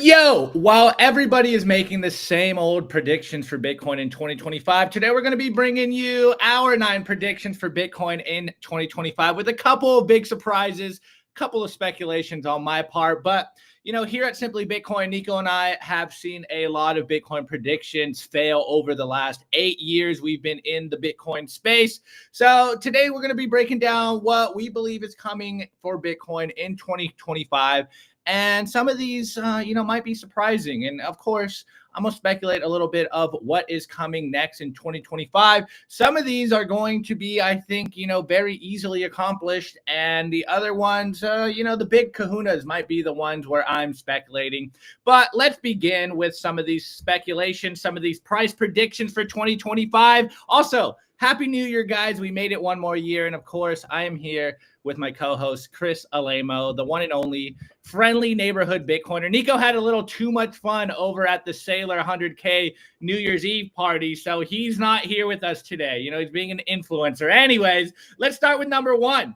Yo, while everybody is making the same old predictions for Bitcoin in 2025, today we're going to be bringing you our 9 predictions for Bitcoin in 2025 with a couple of big surprises, a couple of speculations on my part. But, you know, here at Simply Bitcoin, Nico and I have seen a lot of Bitcoin predictions fail over the last 8 years we've been in the Bitcoin space. So today we're going to be breaking down what we believe is coming for Bitcoin in 2025. And some of these, might be surprising. And of course, I'm going to speculate a little bit of what is coming next in 2025. Some of these are going to be, I think, very easily accomplished. And the other ones, the big kahunas might be the ones where I'm speculating. But let's begin with some of these speculations, some of these price predictions for 2025. Also, Happy New Year, guys. We made it one more year. And of course, I am here with my co-host, Chris Alemo, the one and only friendly neighborhood Bitcoiner. Nico had a little too much fun over at the Saylor 100K New Year's Eve party, so he's not here with us today. He's being an influencer. Anyways, let's start with number 1.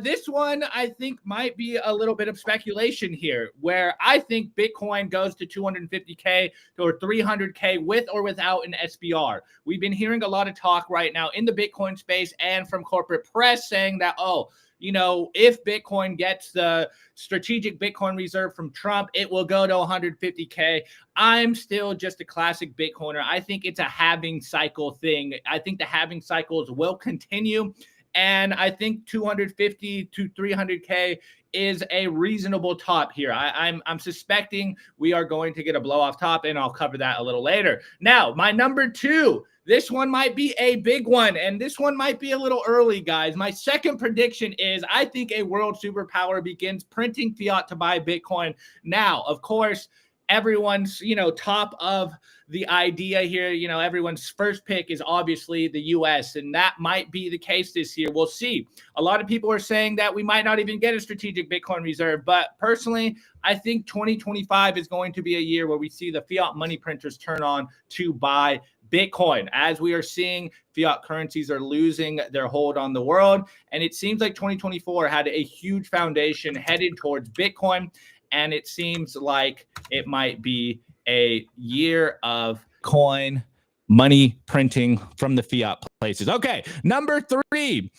This one, I think, might be a little bit of speculation here, where I think Bitcoin goes to 250K or 300K with or without an SBR. We've been hearing a lot of talk right now in the Bitcoin space and from corporate press saying that, if Bitcoin gets the strategic Bitcoin reserve from Trump, it will go to 150K. I'm still just a classic Bitcoiner. I think it's a halving cycle thing. I think the halving cycles will continue. And I think 250 to 300K is a reasonable top here. I'm suspecting we are going to get a blow off top, and I'll cover that a little later. Now, my number 2, this one might be a big one, and this one might be a little early, guys. My second prediction is I think a world superpower begins printing fiat to buy Bitcoin. Now, of course, everyone's, top of the idea here, everyone's first pick is obviously the US, and that might be the case this year. We'll see. A lot of people are saying that we might not even get a strategic Bitcoin reserve, but personally, I think 2025 is going to be a year where we see the fiat money printers turn on to buy Bitcoin. As we are seeing, fiat currencies are losing their hold on the world, and it seems like 2024 had a huge foundation headed towards Bitcoin. And it seems like it might be a year of coin money printing from the fiat places. Okay, number 3,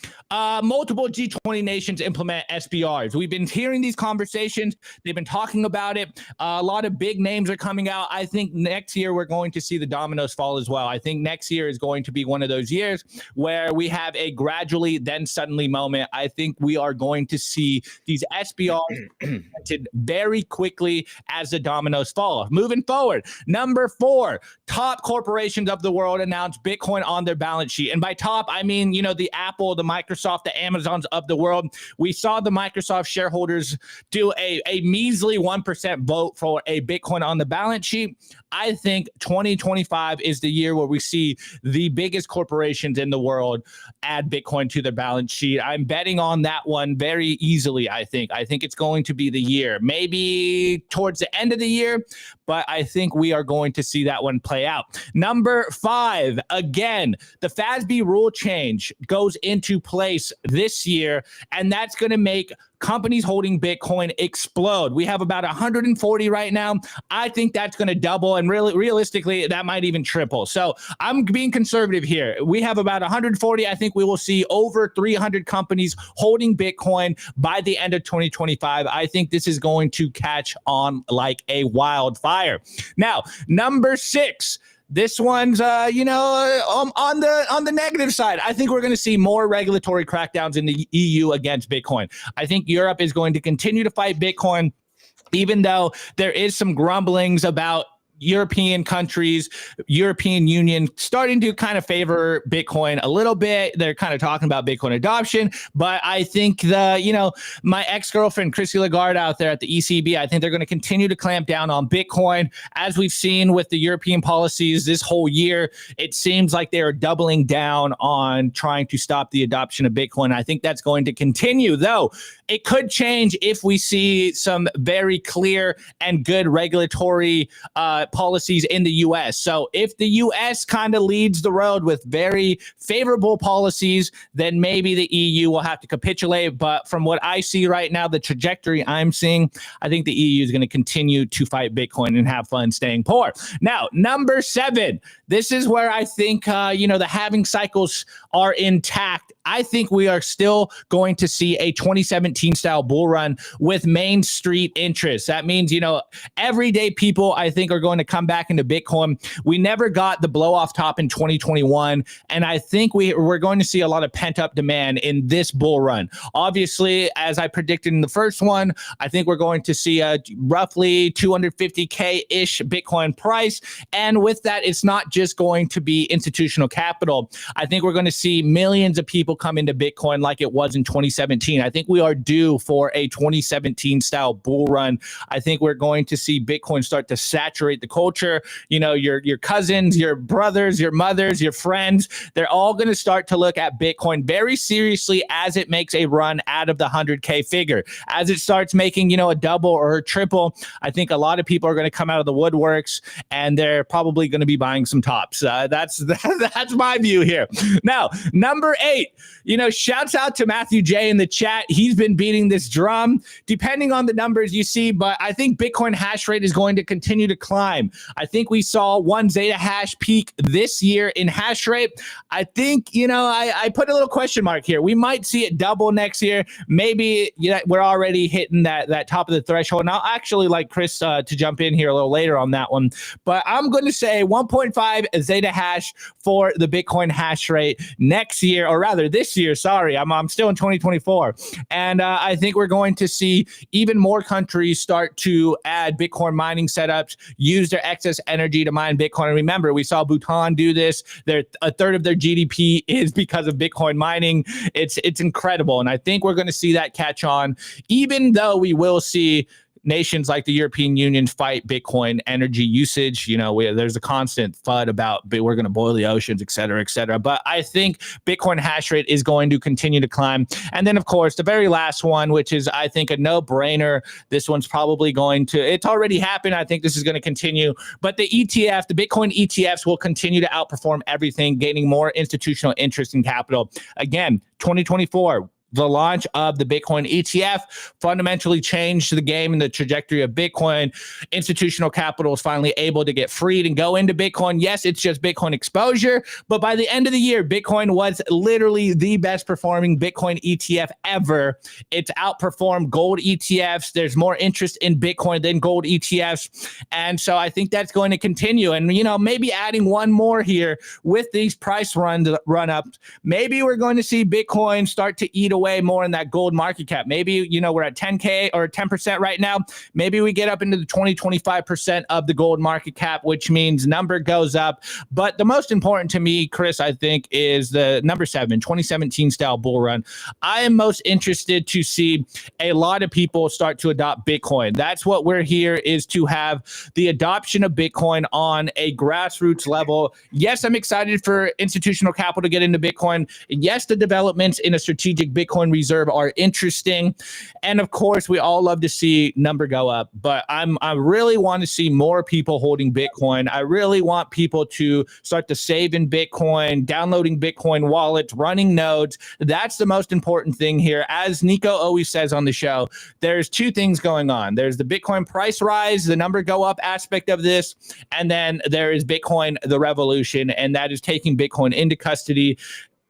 multiple G20 nations implement SBRs. We've been hearing these conversations. They've been talking about it. A lot of big names are coming out. I think next year we're going to see the dominoes fall as well. I think next year is going to be one of those years where we have a gradually then suddenly moment. I think we are going to see these SBRs implemented very quickly as the dominoes fall. Moving forward, number 4, top corporations of the world announced Bitcoin on their balance sheet. And by top, I mean, the Apple, the Microsoft, the Amazons of the world. We saw the Microsoft shareholders do a measly 1% vote for a Bitcoin on the balance sheet. I think 2025 is the year where we see the biggest corporations in the world add Bitcoin to their balance sheet. I'm betting on that one very easily, I think. I think it's going to be the year, maybe towards the end of the year, but I think we are going to see that one play out. Number 5, again, the FASB rule change goes into place this year, and that's going to make companies holding Bitcoin explode. We have about 140 right now. I think that's going to double, and really, realistically, that might even triple. So I'm being conservative here. We have about 140. I think we will see over 300 companies holding Bitcoin by the end of 2025. I think this is going to catch on like a wildfire. Now, number 6. This one's, on the negative side. I think we're going to see more regulatory crackdowns in the EU against Bitcoin. I think Europe is going to continue to fight Bitcoin, even though there is some grumblings about European countries, European Union starting to kind of favor Bitcoin a little bit. They're kind of talking about Bitcoin adoption, but I think my ex-girlfriend, Chrissy Lagarde out there at the ECB, I think they're going to continue to clamp down on Bitcoin. As we've seen with the European policies this whole year, it seems like they are doubling down on trying to stop the adoption of Bitcoin. I think that's going to continue, though. It could change if we see some very clear and good regulatory policies in the U.S. So if the U.S. kind of leads the road with very favorable policies, then maybe the EU will have to capitulate. But from what I see right now, the trajectory I'm seeing, I think the EU is going to continue to fight Bitcoin and have fun staying poor. Now, number 7, this is where I think, the halving cycles are intact. I think we are still going to see a 2017 style bull run with Main Street interest. That means, everyday people, I think, are going to come back into Bitcoin. We never got the blow off top in 2021. And I think we're going to see a lot of pent up demand in this bull run. Obviously, as I predicted in the first one, I think we're going to see a roughly 250K-ish Bitcoin price. And with that, it's not just going to be institutional capital. I think we're going to see millions of people come into Bitcoin like it was in 2017. I think we are due for a 2017 style bull run. I think we're going to see Bitcoin start to saturate the culture. Your cousins, your brothers, your mothers, your friends, they're all going to start to look at Bitcoin very seriously as it makes a run out of the 100K figure. As it starts making, a double or a triple, I think a lot of people are going to come out of the woodworks and they're probably going to be buying some tops. That's my view here. Now, number 8, shouts out to Matthew J in the chat. He's been beating this drum depending on the numbers you see, but I think Bitcoin hash rate is going to continue to climb. I think we saw 1 Zeta hash peak this year in hash rate. I think, I put a little question mark here. We might see it double next year. Maybe we're already hitting that top of the threshold. And I'll actually like Chris to jump in here a little later on that one. But I'm going to say 1.5 Zeta hash for the Bitcoin hash rate next year, or rather this year. Sorry, I'm still in 2024. And I think we're going to see even more countries start to add Bitcoin mining setups, use their excess energy to mine Bitcoin. And remember, we saw Bhutan do this. A third of their GDP is because of Bitcoin mining. It's incredible. And I think we're going to see that catch on, even though we will see nations like the European Union fight Bitcoin energy usage. There's a constant FUD about we're going to boil the oceans, et cetera, et cetera. But I think Bitcoin hash rate is going to continue to climb. And then, of course, the very last one, which is, I think, a no-brainer. This one's probably it's already happened. I think this is going to continue. But the ETF, the Bitcoin ETFs will continue to outperform everything, gaining more institutional interest in capital. Again, 2024. The launch of the Bitcoin ETF fundamentally changed the game and the trajectory of Bitcoin. Institutional capital is finally able to get freed and go into Bitcoin. Yes, it's just Bitcoin exposure, but by the end of the year, Bitcoin was literally the best performing Bitcoin ETF ever. It's outperformed gold ETFs. There's more interest in Bitcoin than gold ETFs. And so I think that's going to continue. And, maybe adding one more here with these price run-ups, maybe we're going to see Bitcoin start to eat away more in that gold market cap. Maybe, we're at 10K or 10% right now. Maybe we get up into the 20-25% of the gold market cap, which means number goes up. But the most important to me, Chris, I think, is the number 7, 2017 style bull run. I am most interested to see a lot of people start to adopt Bitcoin. That's what we're here, is to have the adoption of Bitcoin on a grassroots level. Yes, I'm excited for institutional capital to get into Bitcoin. Yes, the developments in a strategic Bitcoin reserve are interesting. And of course, we all love to see number go up, but I really want to see more people holding Bitcoin. I really want people to start to save in Bitcoin, downloading Bitcoin wallets, running nodes. That's the most important thing here. As Nico always says on the show, there's 2 things going on. There's the Bitcoin price rise, the number go up aspect of this, and then there is Bitcoin, the revolution, and that is taking Bitcoin into custody,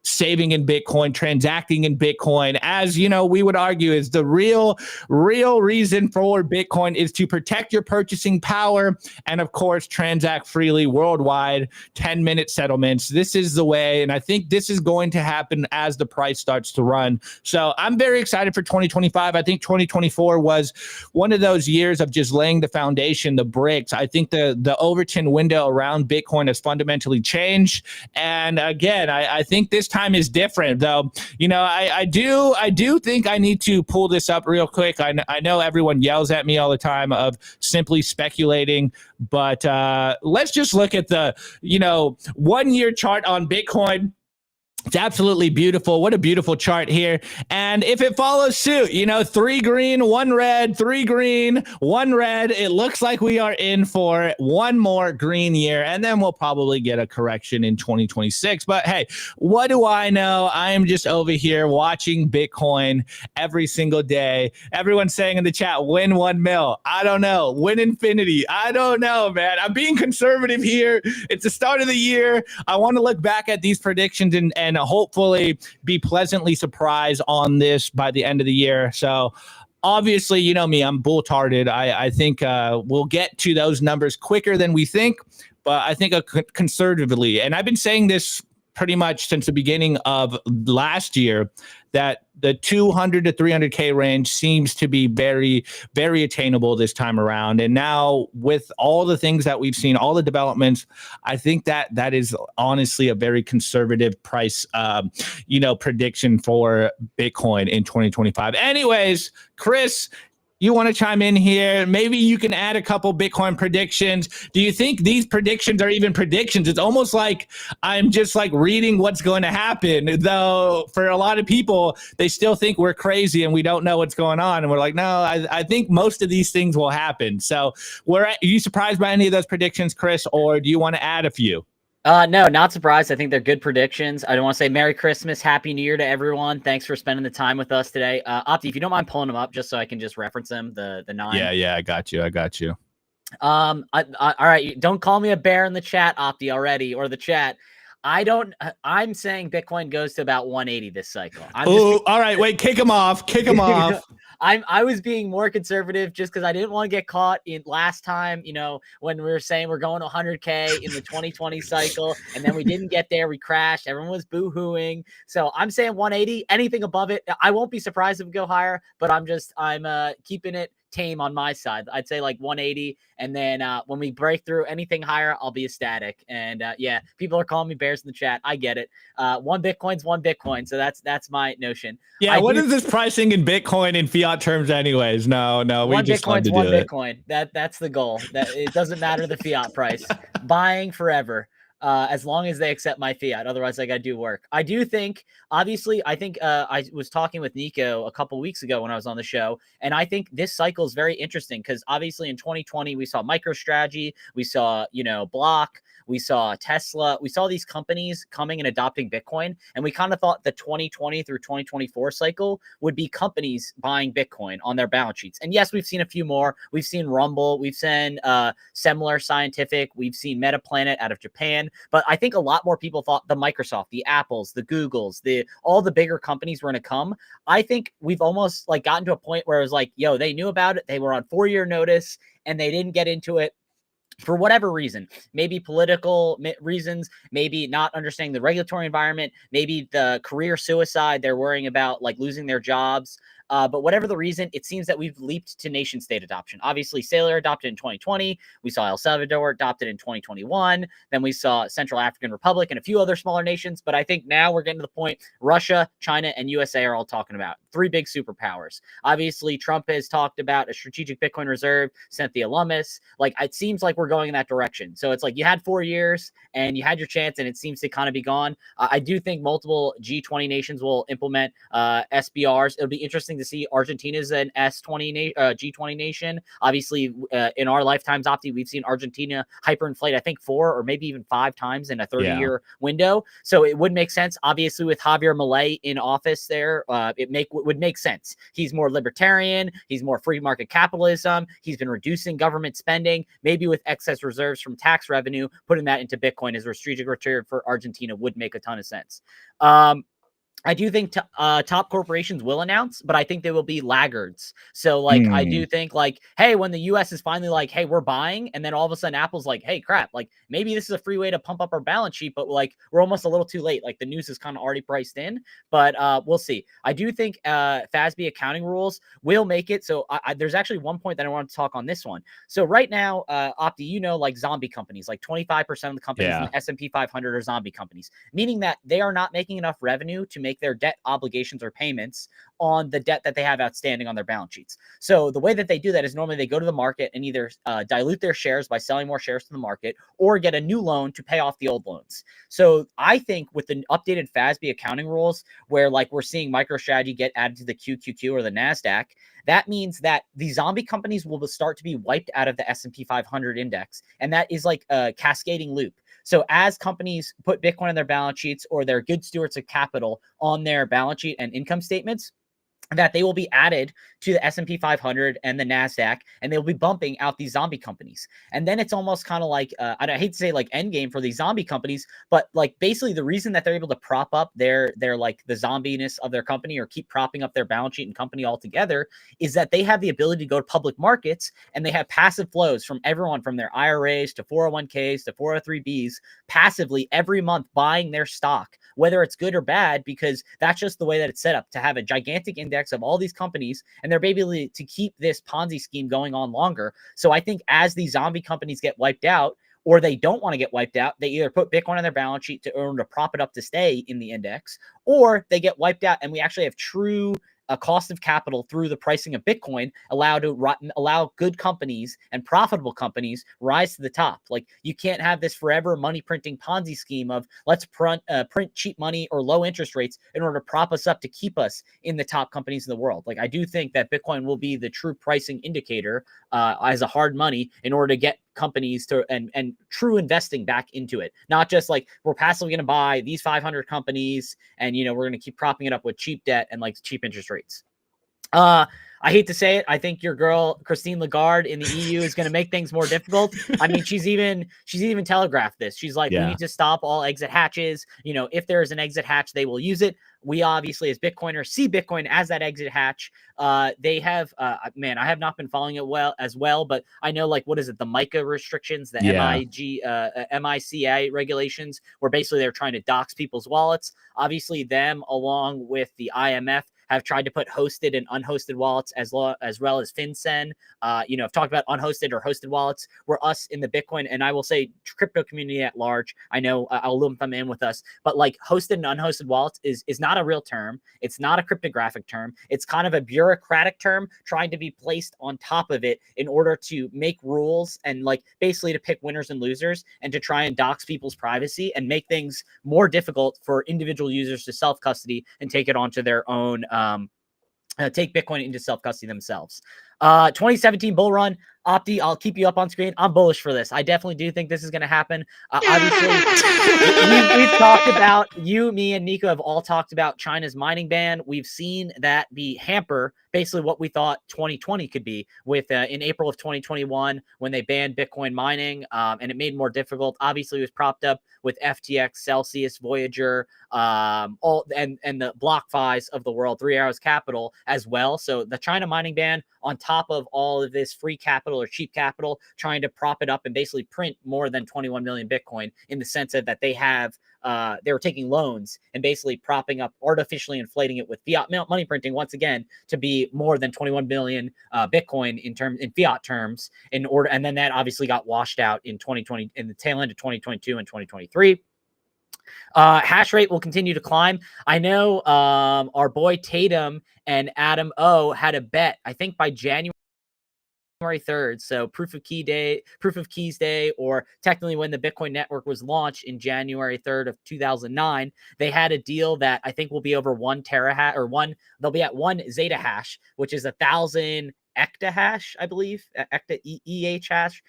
saving in Bitcoin, transacting in Bitcoin, as we would argue is the real reason for Bitcoin, is to protect your purchasing power and, of course, transact freely worldwide, 10-minute settlements. This is the way, and I think this is going to happen as the price starts to run. So I'm very excited for 2025. I think 2024 was one of those years of just laying the foundation, the bricks. I think the Overton window around Bitcoin has fundamentally changed. And again, I think this time is different, though. I do think I need to pull this up real quick. I know everyone yells at me all the time of simply speculating, but let's just look at the 1-year chart on Bitcoin. It's absolutely beautiful. What a beautiful chart here. And if it follows suit, 3 green, 1 red, 3 green, 1 red, it looks like we are in for one more green year. And then we'll probably get a correction in 2026. But hey, what do I know? I am just over here watching Bitcoin every single day. Everyone's saying in the chat, win 1 mil. I don't know. Win infinity. I don't know, man. I'm being conservative here. It's the start of the year. I want to look back at these predictions and hopefully be pleasantly surprised on this by the end of the year. So obviously, you know me, I'm bull-tarded. I think we'll get to those numbers quicker than we think, but I think conservatively. And I've been saying this pretty much since the beginning of last year, that the 200 to 300K range seems to be very, very attainable this time around. And now with all the things that we've seen, all the developments, I think that is honestly a very conservative price, prediction for Bitcoin in 2025. Anyways, Chris, you want to chime in here? Maybe you can add a couple Bitcoin predictions. Do you think these predictions are even predictions? It's almost like I'm just like reading what's going to happen, though for a lot of people, they still think we're crazy and we don't know what's going on. And we're like, no, I think most of these things will happen. So are you surprised by any of those predictions, Chris, or do you want to add a few? No, not surprised. I think they're good predictions. I don't want to say Merry Christmas, Happy New Year to everyone. Thanks for spending the time with us today. Opti, if you don't mind pulling them up just so I can just reference them, the 9. Yeah, I got you. All right, don't call me a bear in the chat, Opti, already, or the chat. I'm saying Bitcoin goes to about 180 this cycle. All right, wait, kick him off. I was being more conservative just because I didn't want to get caught in last time, when we were saying we're going to 100K in the 2020 cycle, and then we didn't get there. We crashed. Everyone was boo-hooing. So I'm saying 180. Anything above it, I won't be surprised if we go higher, but I'm keeping it tame on my side. I'd say like 180, and then when we break through anything higher, I'll be ecstatic. And yeah, people are calling me bears in the chat. I get it. 1 Bitcoin's 1 Bitcoin, so that's my notion. Yeah, what is this pricing in Bitcoin in fiat terms, anyways? No, we just Bitcoin's 1 Bitcoin. That's the goal. That it doesn't matter the fiat price. Buying forever. As long as they accept my fiat. Otherwise, I got to do work. I do think, obviously, I was talking with Nico a couple weeks ago when I was on the show, and I think this cycle is very interesting because obviously in 2020, we saw MicroStrategy, we saw, Block, we saw Tesla, we saw these companies coming and adopting Bitcoin, and we kind of thought the 2020 through 2024 cycle would be companies buying Bitcoin on their balance sheets. And yes, we've seen a few more. We've seen Rumble, we've seen Semler Scientific, we've seen Metaplanet out of Japan. But I think a lot more people thought the Microsoft, the Apples, the Googles, all the bigger companies were going to come. I think we've almost like gotten to a point where it was like, yo, they knew about it. They were on 4-year notice and they didn't get into it for whatever reason, maybe political reasons, maybe not understanding the regulatory environment, maybe the career suicide. They're worrying about like losing their jobs. But whatever the reason, it seems that we've leaped to nation state adoption. Obviously, Saylor adopted in 2020. We saw El Salvador adopted in 2021. Then we saw Central African Republic and a few other smaller nations. But I think now we're getting to the point Russia, China, and USA are all talking about 3 big superpowers. Obviously, Trump has talked about a strategic Bitcoin reserve, sent the alumnus. Like, it seems like we're going in that direction. So it's like you had 4 years and you had your chance and it seems to kind of be gone. I do think multiple G20 nations will implement SBRs. It'll be interesting to see. Argentina's an G20 nation. Obviously, in our lifetimes, Opti, we've seen Argentina hyperinflate, I think 4 or maybe even 5 times in a 30-year window. So it would make sense. Obviously, with Javier Milei in office there, it would make sense. He's more libertarian. He's more free market capitalism. He's been reducing government spending. Maybe with excess reserves from tax revenue, putting that into Bitcoin as a strategic return for Argentina would make a ton of sense. I do think top corporations will announce, but I think they will be laggards. So, like, I do think, like, hey, when the U.S. is finally like, hey, we're buying, and then all of a sudden Apple's like, hey, crap, like, maybe this is a free way to pump up our balance sheet, but, like, we're almost a little too late. Like, the news is kind of already priced in, but we'll see. I do think FASB accounting rules will make it. So, there's actually one point that I want to talk on this one. So, right now, Opti, like, zombie companies, like 25% of the companies in the S&P 500 are zombie companies, meaning that they are not making enough revenue to make make their debt obligations or payments on the debt that they have outstanding on their balance sheets. So the way that they do that is normally they go to the market and either dilute their shares by selling more shares to the market or get a new loan to pay off the old loans. So I think with the updated FASB accounting rules, where like we're seeing MicroStrategy get added to the QQQ or the NASDAQ, that means that the zombie companies will start to be wiped out of the S&P 500 index. And that is like a cascading loop. So as companies put Bitcoin on their balance sheets or they're good stewards of capital on their balance sheet and income statements, that they will be added to the S&P 500 and the NASDAQ, and they'll be bumping out these zombie companies. And then it's almost kind of like, I hate to say like endgame for these zombie companies, but like basically the reason that they're able to prop up their like the zombiness of their company or keep propping up their balance sheet and company altogether is that they have the ability to go to public markets and they have passive flows from everyone from their IRAs to 401ks to 403bs passively every month buying their stock, whether it's good or bad, because that's just the way that it's set up to have a gigantic index of all these companies, and they're basically to keep this Ponzi scheme going on longer. So I think as these zombie companies get wiped out, or they don't want to get wiped out, they either put Bitcoin on their balance sheet to earn to prop it up to stay in the index, or they get wiped out and we actually have true a cost of capital through the pricing of Bitcoin allow good companies and profitable companies rise to the top. Like you can't have this forever money printing Ponzi scheme of let's print cheap money or low interest rates in order to prop us up to keep us in the top companies in the world. Like I do think that Bitcoin will be the true pricing indicator as a hard money in order to get companies to and true investing back into it. Not just like we're passively going to buy these 500 companies and we're going to keep propping it up with cheap debt and like cheap interest rates. I hate to say it. I think your girl Christine Lagarde in the EU is going to make things more difficult. I mean, she's even telegraphed this. She's like, we need to stop all exit hatches. If there is an exit hatch, they will use it. We obviously, as Bitcoiners, see Bitcoin as that exit hatch. They have, man, I have not been following it as well, but I know like what is it, the MiCA restrictions, the MiCA regulations, where basically they're trying to dox people's wallets. Obviously, them along with the IMF have tried to put hosted and unhosted wallets as well as FinCEN. I've talked about unhosted or hosted wallets. We're us in the Bitcoin, and I will say crypto community at large. I know I'll lump them in with us, but like hosted and unhosted wallets is not a real term. It's not a cryptographic term. It's kind of a bureaucratic term trying to be placed on top of it in order to make rules and like basically to pick winners and losers and to try and dox people's privacy and make things more difficult for individual users to self-custody and take it onto their own take Bitcoin into self-custody themselves. 2017 bull run. Opti, I'll keep you up on screen. I'm bullish for this. I definitely do think this is going to happen. Obviously, we've talked about, you, me, and Nico have all talked about China's mining ban. We've seen that be hamper basically what we thought 2020 could be with in April of 2021 when they banned Bitcoin mining, and it made it more difficult. Obviously, it was propped up with FTX, Celsius, Voyager, all and the BlockFis of the world, 3 Arrows Capital as well. So the China mining ban on top of all of this free capital or cheap capital, trying to prop it up and basically print more than 21 million Bitcoin in the sense that they have, they were taking loans and basically propping up, artificially inflating it with fiat money printing once again to be more than 21 billion Bitcoin in fiat terms in order. And then that obviously got washed out in 2020, in the tail end of 2022 and 2023. Hash rate will continue to climb. I know our boy Tatum and Adam O had a bet, I think by January 3rd. So proof of keys day, or technically when the Bitcoin network was launched in January 3rd of 2009, they had a deal that I think will be over 1 terahash they'll be at 1 zeta hash, which is 1,000 ectahash, I believe, ectahash.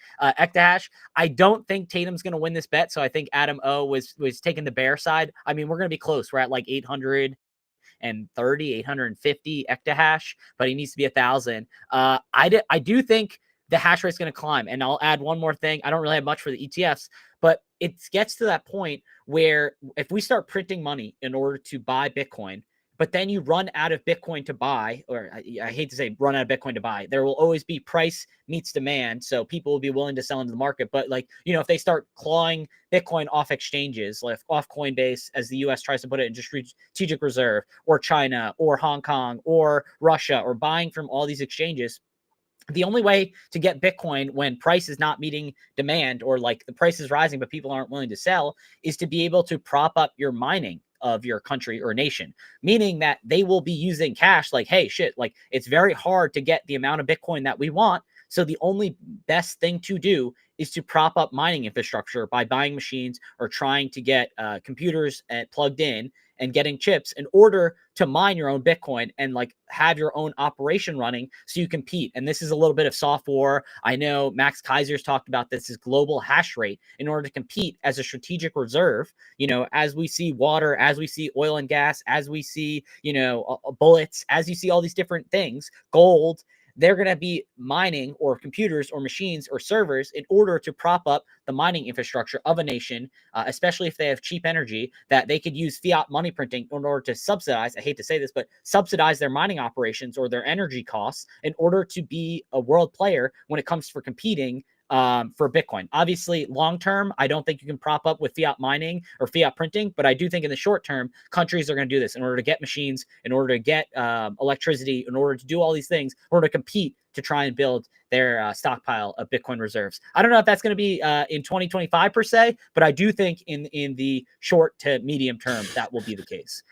I don't think Tatum's going to win this bet. So I think Adam O was taking the bear side. I mean, we're going to be close. We're at like 850 ectahash, but he needs to be 1,000. I do think the hash rate is going to climb. And I'll add one more thing. I don't really have much for the ETFs, but it gets to that point where if we start printing money in order to buy Bitcoin, but then you run out of Bitcoin to buy, or I hate to say run out of Bitcoin to buy, there will always be price meets demand. So people will be willing to sell into the market. But like, if they start clawing Bitcoin off exchanges, like off Coinbase, as the US tries to put it into strategic reserve, or China or Hong Kong or Russia, or buying from all these exchanges, the only way to get Bitcoin when price is not meeting demand, or like the price is rising, but people aren't willing to sell, is to be able to prop up your mining of your country or nation, meaning that they will be using cash like, hey, shit, like it's very hard to get the amount of Bitcoin that we want. So the only best thing to do is to prop up mining infrastructure by buying machines or trying to get computers plugged in and getting chips in order to mine your own Bitcoin and like have your own operation running so you compete. And this is a little bit of soft war. I know Max Kaiser's talked about this as global hash rate in order to compete as a strategic reserve, you know, as we see water, as we see oil and gas, as we see, you know, bullets, as you see all these different things, gold. They're going to be mining or computers or machines or servers in order to prop up the mining infrastructure of a nation, especially if they have cheap energy that they could use fiat money printing in order to subsidize, I hate to say this, but subsidize their mining operations or their energy costs in order to be a world player when it comes for competing for Bitcoin. Obviously, long term, I don't think you can prop up with fiat mining or fiat printing, but I do think in the short term, countries are going to do this in order to get machines, in order to get electricity, in order to do all these things, in order to compete to try and build their stockpile of Bitcoin reserves. I don't know if that's going to be in 2025 per se, but I do think in the short to medium term, that will be the case.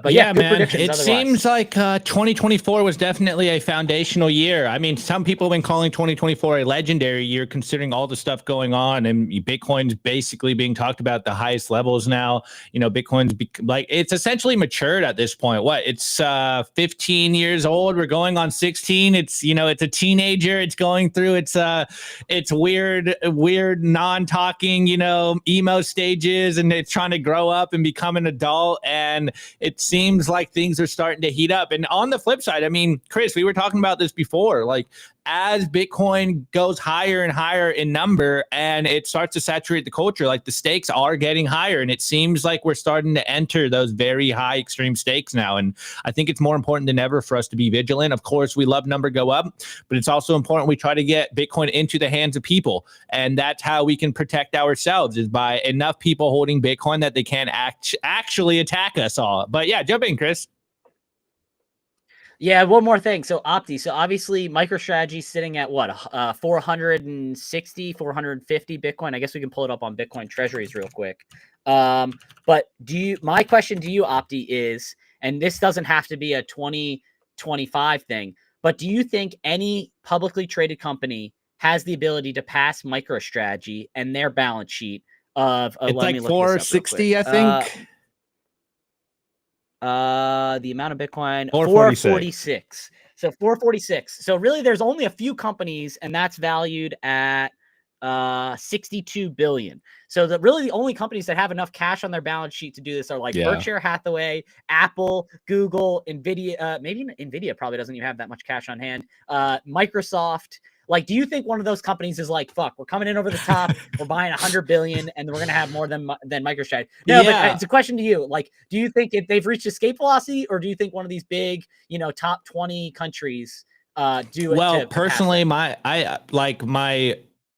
But yeah, good man, predictions. it otherwise. seems like 2024 was definitely a foundational year. I mean, some people have been calling 2024 a legendary year considering all the stuff going on, and Bitcoin's basically being talked about at the highest levels now. You know, Bitcoin's like it's essentially matured at this point. What? It's 15 years old. We're going on 16. It's, you know, it's a teenager. It's going through it's weird non-talking, you know, emo stages, and it's trying to grow up and become an adult, and it seems like things are starting to heat up. And on the flip side, I mean, Chris, we were talking about this before, like as Bitcoin goes higher and higher in number and it starts to saturate the culture, like the stakes are getting higher. And it seems like we're starting to enter those very high extreme stakes now. And I think it's more important than ever for us to be vigilant. Of course, we love number go up, but it's also important we try to get Bitcoin into the hands of people. And that's how we can protect ourselves, is by enough people holding Bitcoin that they can't actually attack us all. But yeah, jump in, Chris. Yeah, one more thing. So Opti, so obviously MicroStrategy sitting at what, 460, 450 Bitcoin. I guess we can pull it up on Bitcoin treasuries real quick. But my question to you, Opti, is, and this doesn't have to be a 2025 thing, but do you think any publicly traded company has the ability to pass MicroStrategy and their balance sheet of it's like 460, I think. The amount of Bitcoin, 446. So 446. So really there's only a few companies, and that's valued at 62 billion. So really the only companies that have enough cash on their balance sheet to do this are like Berkshire Hathaway, Apple, Google, Nvidia. Maybe Nvidia probably doesn't even have that much cash on hand. Microsoft. Like, do you think one of those companies is like, fuck, we're coming in over the top, we're buying 100 billion, and we're gonna have more than MicroStrategy? No, but it's a question to you. Like, do you think if they've reached escape velocity, or do you think one of these big, you know, top 20 countries do it? Well, personally, my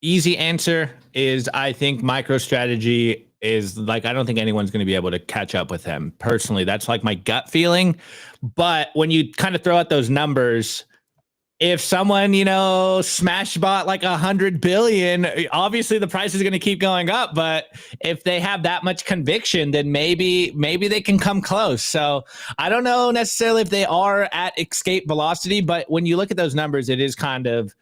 easy answer is I think MicroStrategy is like, I don't think anyone's going to be able to catch up with them. Personally, that's like my gut feeling. But when you kind of throw out those numbers, if someone, you know, smash bought like 100 billion, obviously the price is going to keep going up. But if they have that much conviction, then maybe they can come close. So I don't know necessarily if they are at escape velocity, but when you look at those numbers, it's kind of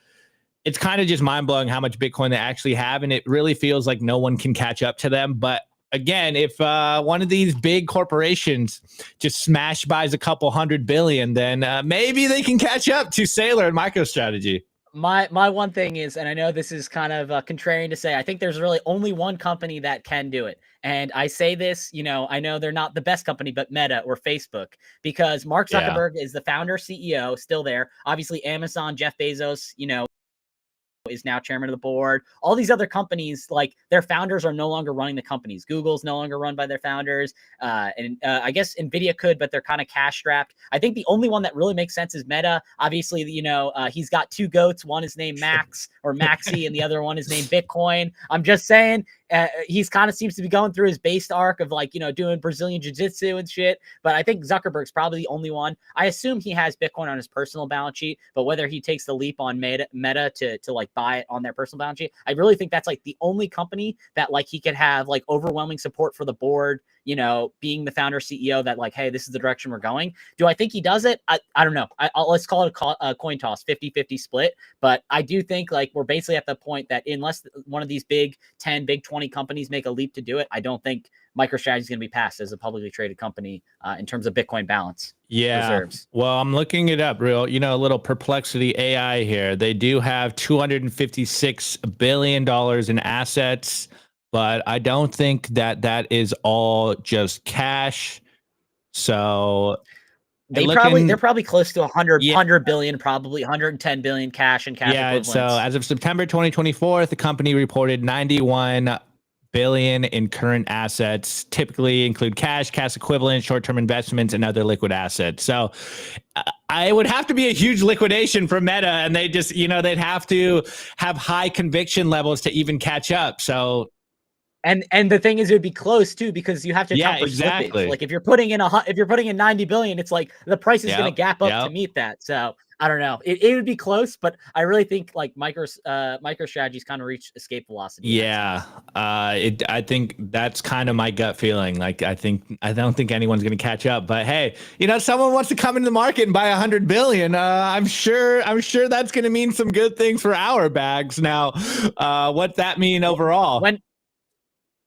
just mind blowing how much Bitcoin they actually have. And it really feels like no one can catch up to them. But again, if one of these big corporations just smash buys a couple 100 billion, then maybe they can catch up to Saylor and MicroStrategy. My one thing is, and I know this is kind of contrarian to say, I think there's really only one company that can do it. And I say this, you know, I know they're not the best company, but Meta or Facebook, because Mark Zuckerberg is the founder, CEO, still there. Obviously, Amazon, Jeff Bezos, you know, is now chairman of the board. All these other companies, like their founders are no longer running the companies. Google's no longer run by their founders. And I guess Nvidia could, but they're kind of cash strapped. I think the only one that really makes sense is Meta. Obviously, you know, he's got two goats. One is named Max or Maxi, and the other one is named Bitcoin. I'm just saying, he's kind of seems to be going through his base arc of like, you know, doing Brazilian jiu-jitsu and shit. But I think Zuckerberg's probably the only one. I assume he has Bitcoin on his personal balance sheet, but whether he takes the leap on Meta to like buy it on their personal balance sheet, I really think that's like the only company that like he could have like overwhelming support for the board, being the founder CEO that like, hey, this is the direction we're going. Do I think he does it? I don't know. Let's call it a coin toss, 50-50 split. But I do think like we're basically at the point that unless one of these big 10, big 20 companies make a leap to do it, I don't think MicroStrategy is going to be passed as a publicly traded company in terms of Bitcoin balance. Reserves. Well, I'm looking it up a little Perplexity AI here. They do have $256 billion in assets, but I don't think that is all just cash. So they're probably close to 100 billion, probably 110 billion cash and cash equivalents. So as of September 2024, the company reported 91 billion in current assets, typically include cash equivalents, short-term investments, and other liquid assets. So I would have to be a huge liquidation for Meta, and they just, they'd have to have high conviction levels to even catch up. So and the thing is, it would be close too, because you have to account for slippage. Like if you're putting in 90 billion, it's like the price is going to gap up to meet that. So I don't know. It would be close, but I really think like MicroStrategy's kind of reached escape velocity. Yeah, I think that's kind of my gut feeling. Like I don't think anyone's going to catch up. But hey, someone wants to come into the market and buy 100 billion. I'm sure that's going to mean some good things for our bags. Now, what's that mean overall?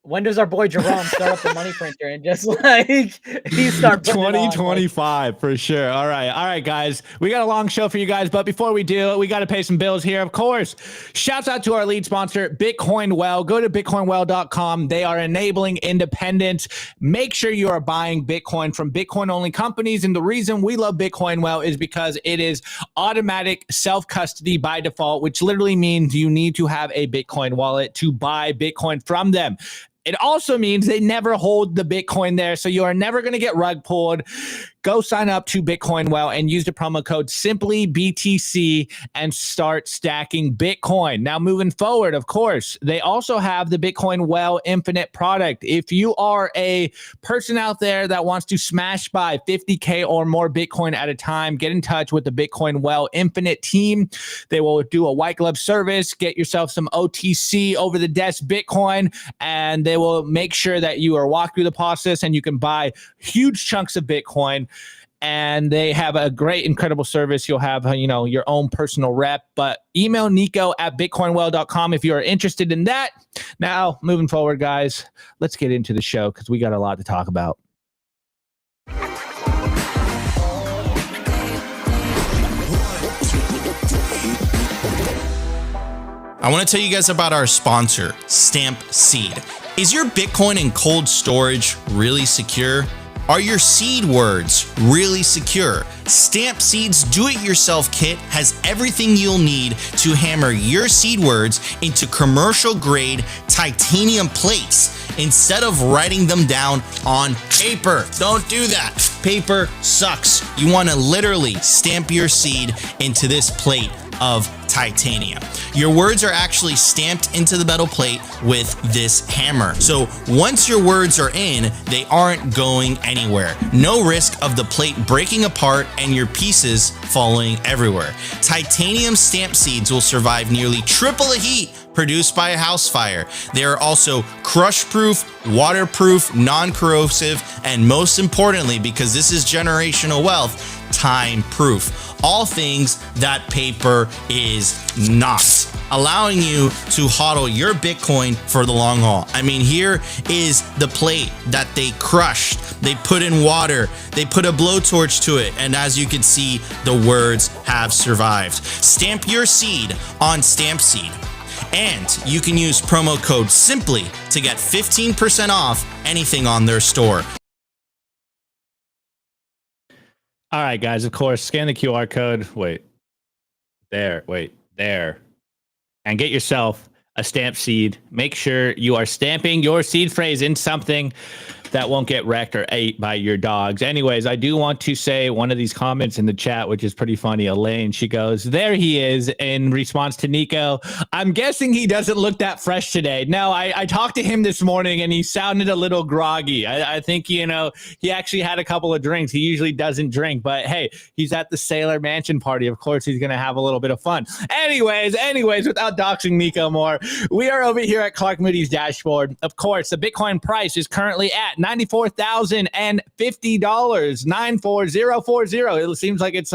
When does our boy Jerome start up the money printer and just like he start 2025 for sure. All right, guys. We got a long show for you guys, but before we do, we got to pay some bills here. Of course, shouts out to our lead sponsor, Bitcoin Well. Go to bitcoinwell.com. They are enabling independence. Make sure you are buying Bitcoin from Bitcoin-only companies. And the reason we love Bitcoin Well is because it is automatic self-custody by default, which literally means you need to have a Bitcoin wallet to buy Bitcoin from them. It also means they never hold the Bitcoin there, so you are never going to get rug pulled. Go sign up to Bitcoin Well and use the promo code SimplyBTC and start stacking Bitcoin. Now, moving forward, of course, they also have the Bitcoin Well Infinite product. If you are a person out there that wants to smash by 50K or more Bitcoin at a time, get in touch with the Bitcoin Well Infinite team. They will do a white glove service, get yourself some OTC over the desk Bitcoin, and they will make sure that you are walked through the process and you can buy huge chunks of Bitcoin. And they have a great, incredible service. You'll have, your own personal rep, but email Nico at bitcoinwell.com if you are interested in that. Now, moving forward, guys, let's get into the show because we got a lot to talk about. I want to tell you guys about our sponsor, Stamp Seed. Is your Bitcoin in cold storage really secure? Are your seed words really secure? Stamp Seed's do-it-yourself kit has everything you'll need to hammer your seed words into commercial-grade titanium plates instead of writing them down on paper. Don't do that. Paper sucks. You want to literally stamp your seed into this plate of titanium. Your words are actually stamped into the metal plate with this hammer. So once your words are in, they aren't going anywhere. No risk of the plate breaking apart and your pieces falling everywhere. Titanium stamp seeds will survive nearly triple the heat produced by a house fire. They are also crush-proof, waterproof, non-corrosive, and most importantly, because this is generational wealth, time-proof. All things that paper is not, allowing you to hodl your Bitcoin for the long haul. I mean, here is the plate that they crushed. They put in water, they put a blowtorch to it, and as you can see, the words have survived. Stamp your seed on Stamp Seed. And you can use promo code SIMPLY to get 15% off anything on their store. All right, guys, of course, scan the QR code. There. And get yourself a stamp seed. Make sure you are stamping your seed phrase in something that won't get wrecked or ate by your dogs. Anyways, I do want to say one of these comments in the chat, which is pretty funny. Elaine, she goes, there he is, in response to Nico. I'm guessing he doesn't look that fresh today. No, I talked to him this morning and he sounded a little groggy. I think, he actually had a couple of drinks. He usually doesn't drink, but hey, he's at the Saylor Mansion party. Of course, he's going to have a little bit of fun. Anyways, without doxing Nico more, we are over here at Clark Moody's dashboard. Of course, the Bitcoin price is currently at $94,050. 94040. It seems like it's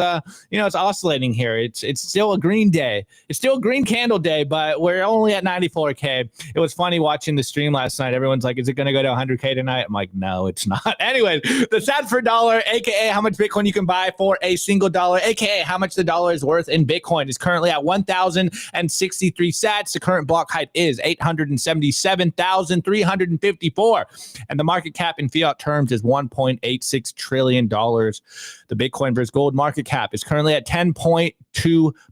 it's oscillating here. It's still a green day. It's still a green candle day, but we're only at 94K. It was funny watching the stream last night. Everyone's like, is it going to go to 100K tonight? I'm like, no, it's not. Anyways, the sats per dollar, aka how much Bitcoin you can buy for a single dollar, aka how much the dollar is worth in Bitcoin, is currently at 1,063 sats. The current block height is 877,354, and the market cap in fiat terms is $1.86 trillion. The Bitcoin versus gold market cap is currently at 10.2%,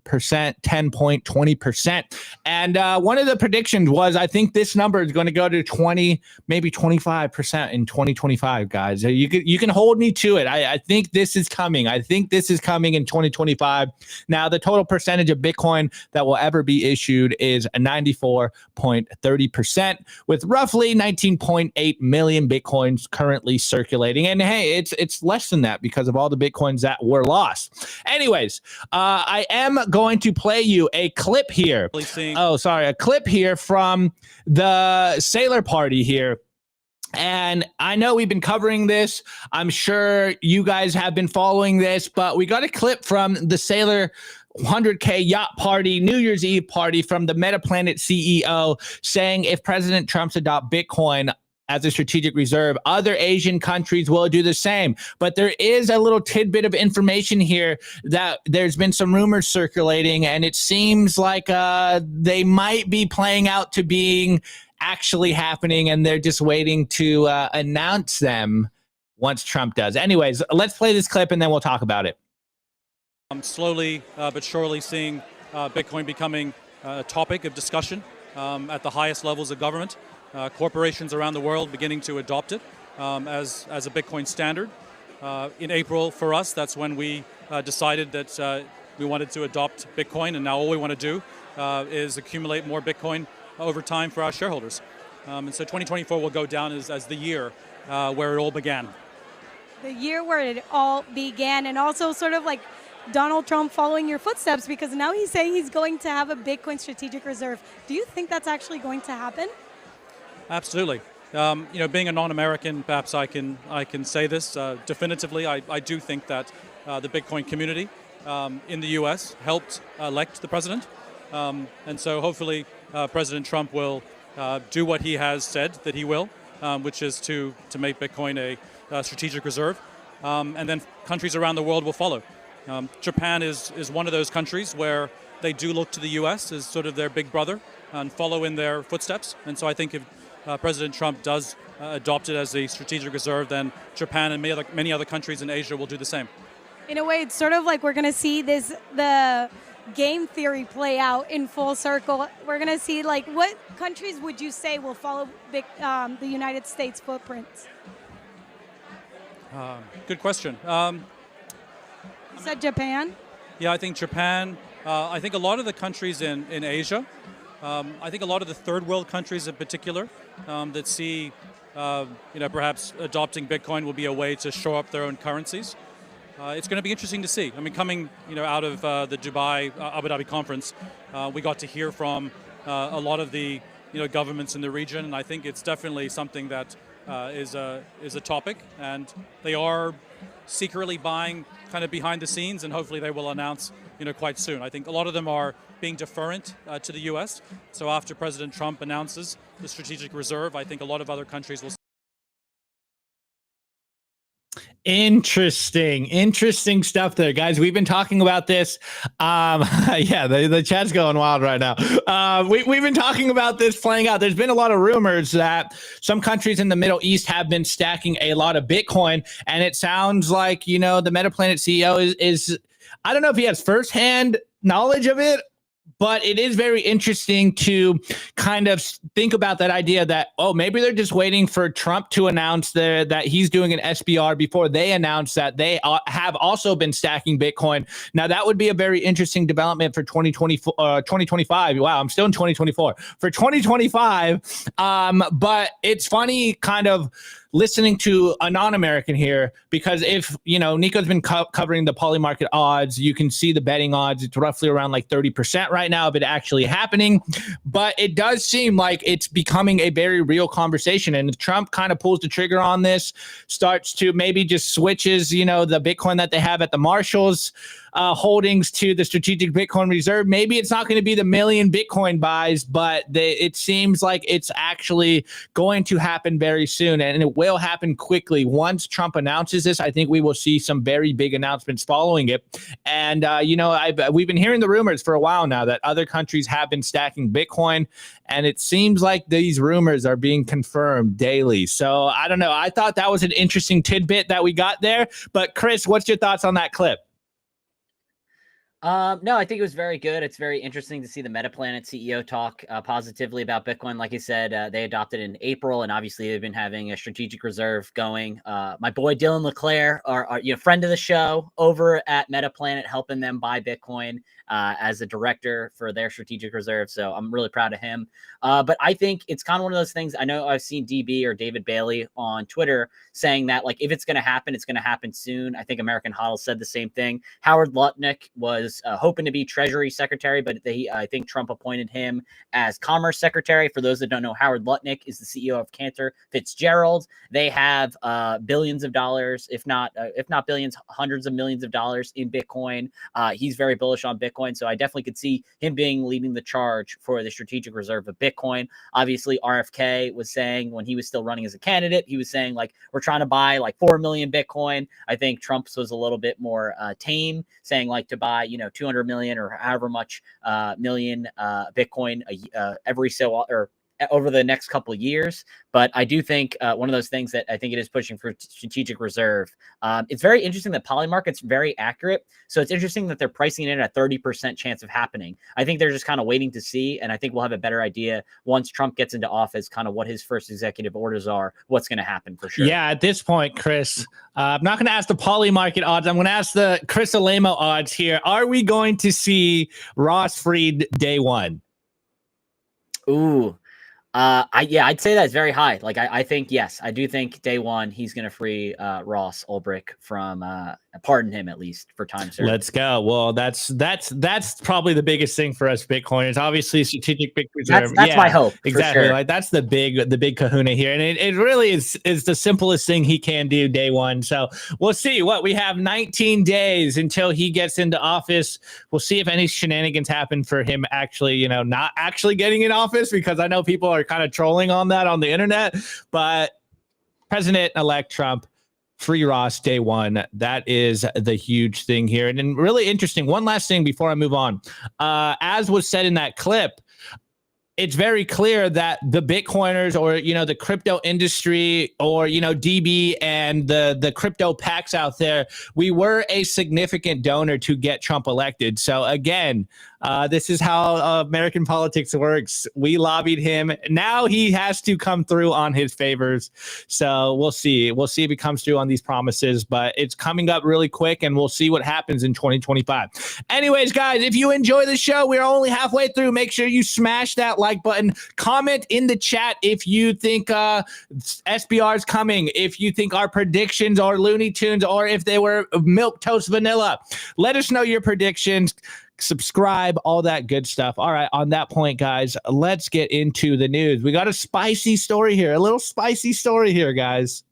10.20%. And one of the predictions was, I think this number is going to go to 20, maybe 25% in 2025, guys. You can hold me to it. I think this is coming. I think this is coming in 2025. Now, the total percentage of Bitcoin that will ever be issued is 94.30%, with roughly 19.8 million Bitcoins currently circulating. And hey, it's less than that because of all the Bitcoins that were lost. Anyways, I am going to play you a clip here. A clip here from the Saylor party here. And I know we've been covering this. I'm sure you guys have been following this, but we got a clip from the Saylor 100K yacht party, New Year's Eve party, from the Metaplanet CEO saying if President Trump's adopt Bitcoin as a strategic reserve, other Asian countries will do the same. But there is a little tidbit of information here that there's been some rumors circulating, and it seems like they might be playing out to being actually happening, and they're just waiting to announce them once Trump does. Anyways, let's play this clip and then we'll talk about it. I'm slowly but surely seeing Bitcoin becoming a topic of discussion at the highest levels of government. Corporations around the world beginning to adopt it as a Bitcoin standard. In April, for us, that's when we decided that we wanted to adopt Bitcoin, and now all we want to do is accumulate more Bitcoin over time for our shareholders. And so 2024 will go down as the year where it all began. The year where it all began, and also sort of like Donald Trump following your footsteps, because now he's saying he's going to have a Bitcoin strategic reserve. Do you think that's actually going to happen? Absolutely. Being a non-American, perhaps I can say this definitively. I do think that the Bitcoin community in the U.S. helped elect the president, and so hopefully President Trump will do what he has said that he will, which is to make Bitcoin a strategic reserve, and then countries around the world will follow. Japan is one of those countries where they do look to the U.S. as sort of their big brother and follow in their footsteps, and so I think if President Trump does adopt it as a strategic reserve, then Japan and many other countries in Asia will do the same. In a way, it's sort of like we're going to see the game theory play out in full circle. We're going to see, like, what countries would you say will follow the United States footprints? Good question. You said Japan? Yeah, I think Japan. I think a lot of the countries in Asia. I think a lot of the third world countries in particular that see, perhaps adopting Bitcoin will be a way to shore up their own currencies. It's going to be interesting to see. I mean, coming out of the Dubai Abu Dhabi conference, we got to hear from a lot of the governments in the region, and I think it's definitely something that is a topic, and they are secretly buying kind of behind the scenes, and hopefully they will announce quite soon. I think a lot of them are being deferent to the U.S. So after President Trump announces the strategic reserve, I think a lot of other countries will. Interesting stuff there, guys. We've been talking about this. Yeah, the chat's going wild right now. We've been talking about this playing out. There's been a lot of rumors that some countries in the Middle East have been stacking a lot of Bitcoin, and it sounds like the Metaplanet CEO is I don't know if he has firsthand knowledge of it, but it is very interesting to kind of think about that idea that, maybe they're just waiting for Trump to announce that he's doing an SBR before they announce that they have also been stacking Bitcoin. Now, that would be a very interesting development for 2025. Wow, I'm still in 2024. For 2025, but it's funny kind of listening to a non-American here, because if, Nico's been covering the poly market odds, you can see the betting odds. It's roughly around like 30% right now of it actually happening. But it does seem like it's becoming a very real conversation. And if Trump kind of pulls the trigger on this, starts to maybe just switches, the Bitcoin that they have at the Marshalls holdings to the strategic Bitcoin reserve, maybe it's not going to be the million Bitcoin buys, but it seems like it's actually going to happen very soon, and it will happen quickly. Once Trump announces this, I think we will see some very big announcements following it. And, we've been hearing the rumors for a while now that other countries have been stacking Bitcoin, and it seems like these rumors are being confirmed daily. So I don't know. I thought that was an interesting tidbit that we got there. But Chris, what's your thoughts on that clip? No, I think it was very good. It's very interesting to see the Metaplanet CEO talk positively about Bitcoin. Like I said, they adopted in April, and obviously they've been having a strategic reserve going. My boy Dylan LeClaire, our friend of the show, over at Metaplanet, helping them buy Bitcoin as a director for their strategic reserve. So I'm really proud of him. But I think it's kind of one of those things. I know I've seen DB or David Bailey on Twitter saying that, like, if it's going to happen, it's going to happen soon. I think American Hodl said the same thing. Howard Lutnick was hoping to be Treasury Secretary, but I think Trump appointed him as Commerce Secretary. For those that don't know, Howard Lutnick is the CEO of Cantor Fitzgerald. They have billions of dollars, if not billions, hundreds of millions of dollars in Bitcoin. He's very bullish on Bitcoin, so I definitely could see him leading the charge for the strategic reserve of Bitcoin. Obviously, RFK was saying when he was still running as a candidate, he was saying, like, we're trying to buy like 4 million Bitcoin. I think Trump's was a little bit more tame, saying like to buy 200 million or however much million Bitcoin every over the next couple of years. But I do think one of those things that I think it is pushing for strategic reserve. It's very interesting that Polymarket's very accurate. So it's interesting that they're pricing it at a 30% chance of happening. I think they're just kind of waiting to see. And I think we'll have a better idea once Trump gets into office, kind of what his first executive orders are, what's going to happen for sure. Yeah, at this point, Chris, I'm not going to ask the Polymarket odds. I'm going to ask the Chris Alemo odds here. Are we going to see Ross freed day one? Ooh. I'd say that's very high. Like, I think, yes, I do think day one, he's going to free Ross Ulbricht from, pardon him at least for time served. Let's go. Well, that's probably the biggest thing for us Bitcoiners. Obviously, strategic Bitcoin reserve. That's my hope. Exactly. Sure. Like, that's the big kahuna here. And it really is the simplest thing he can do day one. So we'll see. We have 19 days until he gets into office. We'll see if any shenanigans happen for him actually, not actually getting in office, because I know people are kind of trolling on that on the internet. But President-elect Trump, free Ross day one. That is the huge thing here. And then really interesting. One last thing before I move on. As was said in that clip, it's very clear that the Bitcoiners or, the crypto industry or, DB and the crypto packs out there, we were a significant donor to get Trump elected. So again, this is how American politics works. We lobbied him. Now he has to come through on his favors. So we'll see. We'll see if he comes through on these promises, but it's coming up really quick, and we'll see what happens in 2025. Anyways, guys, if you enjoy the show, we're only halfway through. Make sure you smash that like button. Comment in the chat if you think SBR is coming, if you think our predictions are Looney Tunes, or if they were milquetoast vanilla. Let us know your predictions. Subscribe, all that good stuff. All right, on that point, guys, let's get into the news. We got a spicy story here, a little spicy story here, guys.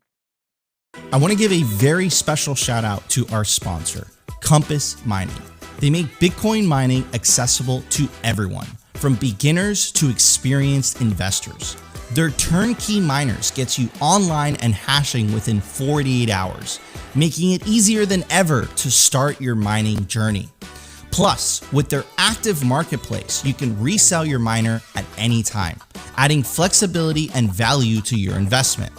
I want to give a very special shout out to our sponsor, Compass Mining. They make Bitcoin mining accessible to everyone, from beginners to experienced investors. Their turnkey miners gets you online and hashing within 48 hours, making it easier than ever to start your mining journey. Plus, with their active marketplace, you can resell your miner at any time, adding flexibility and value to your investment.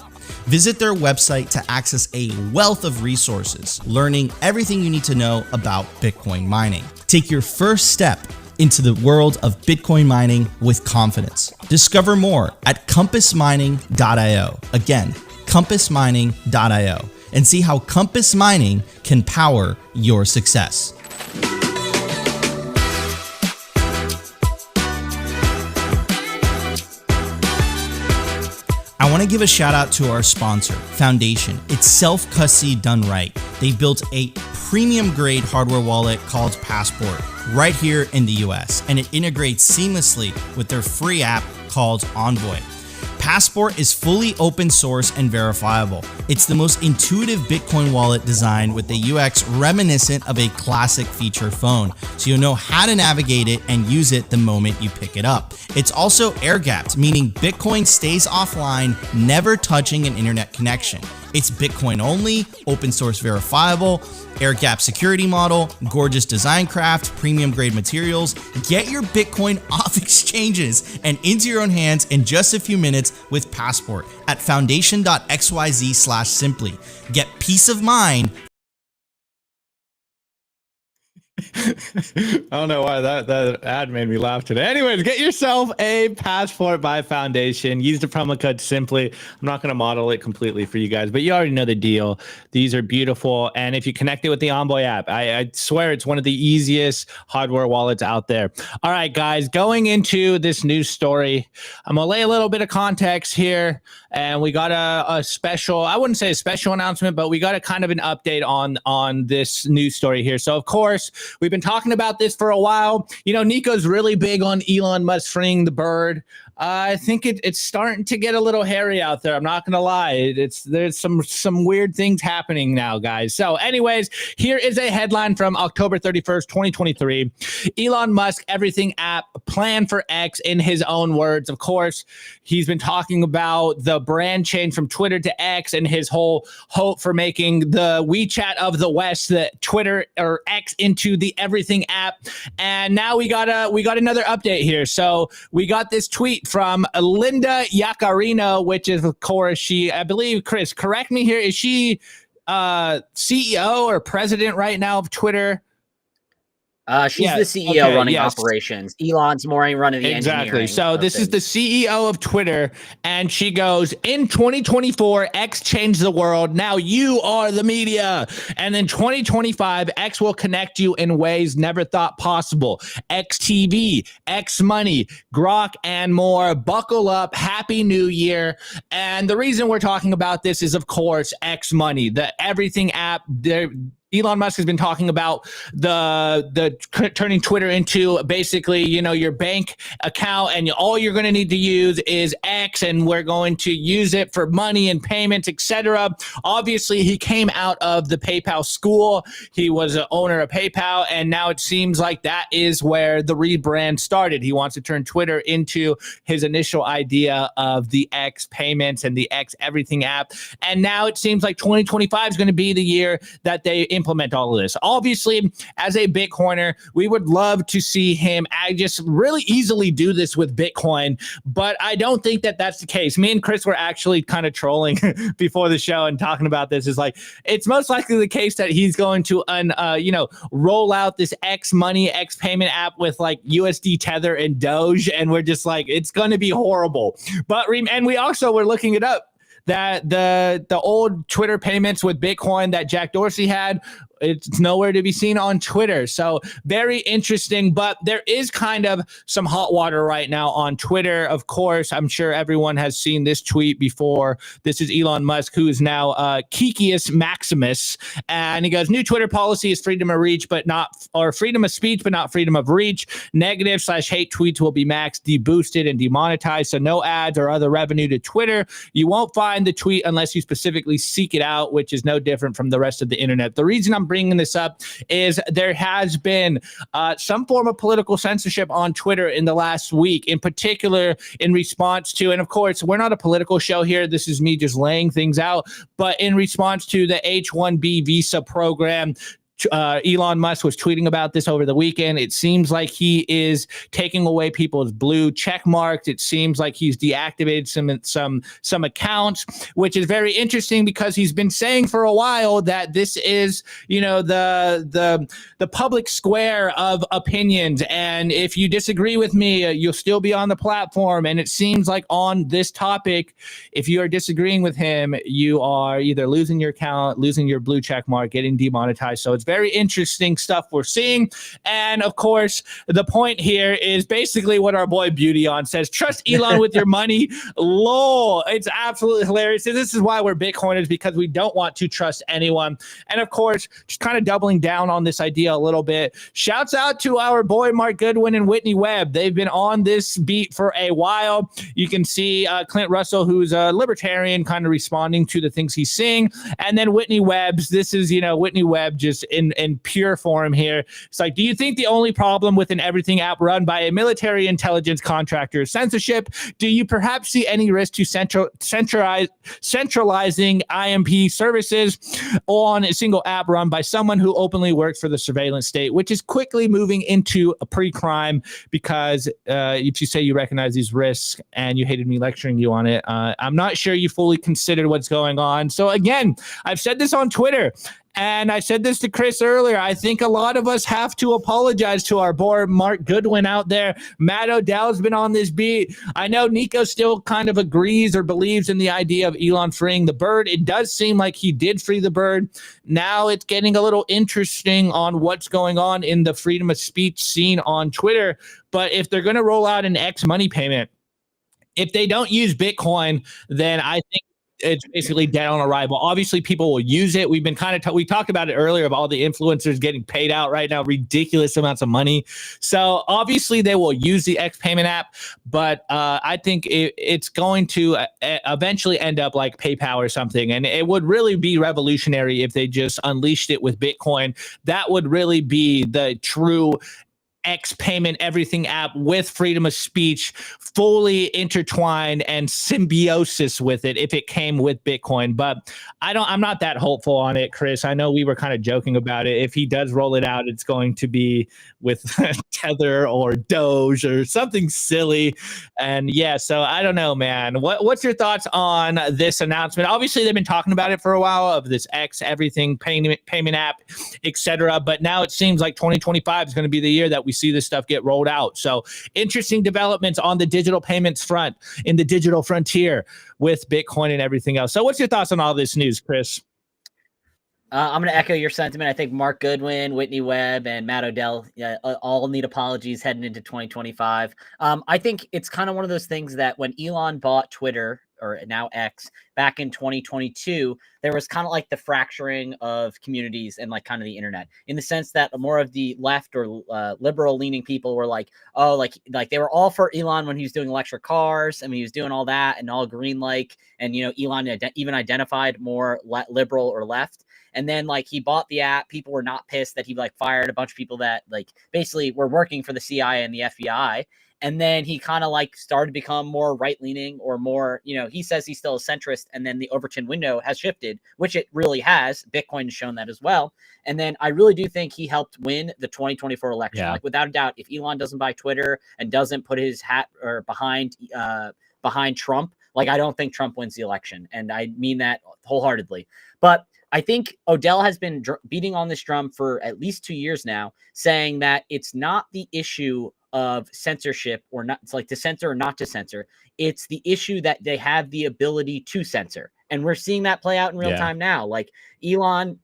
Visit their website to access a wealth of resources, learning everything you need to know about Bitcoin mining. Take your first step into the world of Bitcoin mining with confidence. Discover more at compassmining.io. Again, compassmining.io, and see how Compass Mining can power your success. I want to give a shout out to our sponsor, Foundation. It's self-custody done right. They built a premium grade hardware wallet called Passport right here in the US, and it integrates seamlessly with their free app called Envoy. Passport is fully open source and verifiable. It's the most intuitive Bitcoin wallet designed with a UX reminiscent of a classic feature phone, so you'll know how to navigate it and use it the moment you pick it up. It's also air-gapped, meaning Bitcoin stays offline, never touching an internet connection. It's Bitcoin only, open source verifiable, air-gap security model, gorgeous design craft, premium grade materials. Get your Bitcoin off exchanges and into your own hands in just a few minutes with Passport at foundation.xyz/simply. Get peace of mind. I don't know why that ad made me laugh today. Anyways, get yourself a Passport by Foundation. Use the promo code Simply. I'm not going to model it completely for you guys, but you already know the deal. These are beautiful. And if you connect it with the Envoy app, I swear it's one of the easiest hardware wallets out there. All right, guys, going into this news story, I'm going to lay a little bit of context here. And we got a special, I wouldn't say a special announcement, but we got a kind of an update on this news story here. So, of course, we've been talking about this for a while. You know, Nico's really big on Elon Musk freeing the bird. I think it's starting to get a little hairy out there. I'm not going to lie. There's some weird things happening now, guys. So anyways, here is a headline from October 31st, 2023. Elon Musk everything app plan for X in his own words. Of course, he's been talking about the brand change from Twitter to X and his whole hope for making the WeChat of the West, the Twitter or X, into the everything app. And now we got another update here. So we got this tweet from Linda Yaccarino, which is, of course, I believe, Chris, correct me here, is she CEO or president right now of Twitter? She's the CEO running operations. Elon's more running the engineering. So this is the CEO of Twitter, and she goes, in 2024, X changed the world. Now you are the media. And in 2025, X will connect you in ways never thought possible. X TV, X Money, Grok, and more. Buckle up. Happy New Year. And the reason we're talking about this is, of course, X Money, the everything app. Elon Musk has been talking about the turning Twitter into basically, you know, your bank account, and all you're going to need to use is X, and we're going to use it for money and payments, etc. Obviously, he came out of the PayPal school. He was an owner of PayPal, and now it seems like that is where the rebrand started. He wants to turn Twitter into his initial idea of the X payments and the X everything app. And now it seems like 2025 is going to be the year that they implement all of this. Obviously, as a Bitcoiner, we would love to see him just really easily do this with Bitcoin, but I don't think that that's the case. Me and Chris were actually kind of trolling before the show and talking about this. Is like, it's most likely the case that he's going to roll out this X Money, X payment app with like USD Tether and Doge, and we're just like, it's going to be horrible. But and we also were looking it up, that the old Twitter payments with Bitcoin that Jack Dorsey had, it's nowhere to be seen on Twitter. So very interesting, but there is kind of some hot water right now on Twitter. Of course, I'm sure everyone has seen this tweet before. This is Elon Musk, who is now Kikius Maximus. And he goes, new Twitter policy is freedom of reach, freedom of speech, but not freedom of reach. Negative/hate tweets will be maxed, deboosted, and demonetized. So no ads or other revenue to Twitter. You won't find the tweet unless you specifically seek it out, which is no different from the rest of the internet. The reason I'm bringing this up is there has been some form of political censorship on Twitter in the last week, in particular in response to, and of course, we're not a political show here. This is me just laying things out, but in response to the H-1B visa program. Elon Musk was tweeting about this over the weekend. It seems like he is taking away people's blue check marks. It seems like he's deactivated some accounts, which is very interesting because he's been saying for a while that this is, you know, the public square of opinions, and if you disagree with me, you'll still be on the platform. And it seems like on this topic, if you are disagreeing with him, you are either losing your account, losing your blue check mark, getting demonetized. So it's very interesting stuff we're seeing. And of course, the point here is basically what our boy Beauty on says: trust Elon with your money. Lol. It's absolutely hilarious. And this is why we're Bitcoiners, because we don't want to trust anyone. And of course, just kind of doubling down on this idea a little bit. Shouts out to our boy Mark Goodwin and Whitney Webb. They've been on this beat for a while. You can see Clint Russell, who's a libertarian, kind of responding to the things he's seeing. And then Whitney Webb's, this is, Whitney Webb just in pure form here. It's like, do you think the only problem with an everything app run by a military intelligence contractor is censorship? Do you perhaps see any risk to centralizing IMP services on a single app run by someone who openly works for the surveillance state, which is quickly moving into a pre-crime? Because if you say you recognize these risks and you hated me lecturing you on it, I'm not sure you fully considered what's going on. So again, I've said this on Twitter, and I said this to Chris earlier. I think a lot of us have to apologize to our boy Mark Goodwin out there. Matt Odell's been on this beat. I know Nico still kind of agrees or believes in the idea of Elon freeing the bird. It does seem like he did free the bird. Now it's getting a little interesting on what's going on in the freedom of speech scene on Twitter. But if they're going to roll out an X money payment, if they don't use Bitcoin, then I think it's basically dead on arrival. Obviously, people will use it. We've been kind of we talked about it earlier about all the influencers getting paid out right now, ridiculous amounts of money. So obviously, they will use the X payment app, but I think it's going to eventually end up like PayPal or something. And it would really be revolutionary if they just unleashed it with Bitcoin. That would really be the true X payment everything app with freedom of speech fully intertwined and symbiosis with it if it came with Bitcoin. But I'm not that hopeful on it, Chris. I know we were kind of joking about it. If he does roll it out, it's going to be with Tether or Doge or something silly. And yeah, so I don't know, man. What's your thoughts on this announcement? Obviously, they've been talking about it for a while, of this X everything payment app, etc. But now it seems like 2025 is going to be the year that we see this stuff get rolled out. So interesting developments on the digital payments front in the digital frontier with Bitcoin and everything else. So what's your thoughts on all this news, Chris? I'm going to echo your sentiment. I think Mark Goodwin, Whitney Webb, and Matt Odell all need apologies heading into 2025. I think it's kind of one of those things that when Elon bought Twitter, or now X, back in 2022, there was kind of like the fracturing of communities and like kind of the internet, in the sense that more of the left or liberal leaning people were like, oh, like they were all for Elon when he was doing electric cars. I mean, he was doing all that and all green, and, Elon even identified more liberal or left. And then like he bought the app. People were not pissed that he like fired a bunch of people that like basically were working for the CIA and the FBI. And then he kind of like started to become more right-leaning, or more, he says he's still a centrist. And then the Overton window has shifted, which it really has. Bitcoin has shown that as well. And then I really do think he helped win the 2024 election. Yeah. Like without a doubt, if Elon doesn't buy Twitter and doesn't put his hat or behind Trump, like I don't think Trump wins the election. And I mean that wholeheartedly. But I think Odell has been beating on this drum for at least 2 years now, saying that it's not the issue of censorship or not. It's like to censor or not to censor. It's the issue that they have the ability to censor. And we're seeing that play out in real time now. Like Elon,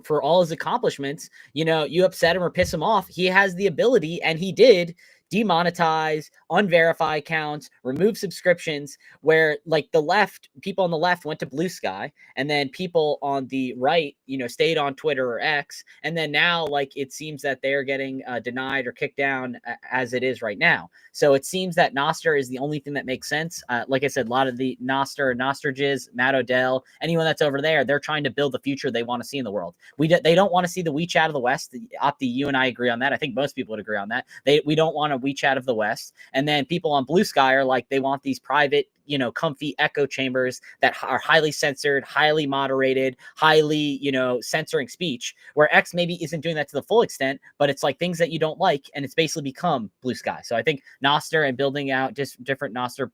for all his accomplishments, you upset him or piss him off, he has the ability, and he did demonetize, unverify accounts, remove subscriptions, where like people on the left went to Blue Sky, and then people on the right, stayed on Twitter or X. And then now, like, it seems that they're getting denied or kicked down as it is right now. So it seems that Nostr is the only thing that makes sense. Like I said, a lot of the Nostrages, Matt Odell, anyone that's over there, they're trying to build the future they want to see in the world. They don't want to see the WeChat of the West. Opti, you and I agree on that. I think most people would agree on that. We don't want a WeChat of the West. And then people on Blue Sky are like, they want these private, comfy echo chambers that are highly censored, highly moderated, highly, censoring speech, where X maybe isn't doing that to the full extent, but it's like things that you don't like, and it's basically become Blue Sky. So I think Nostr and building out just different Nostr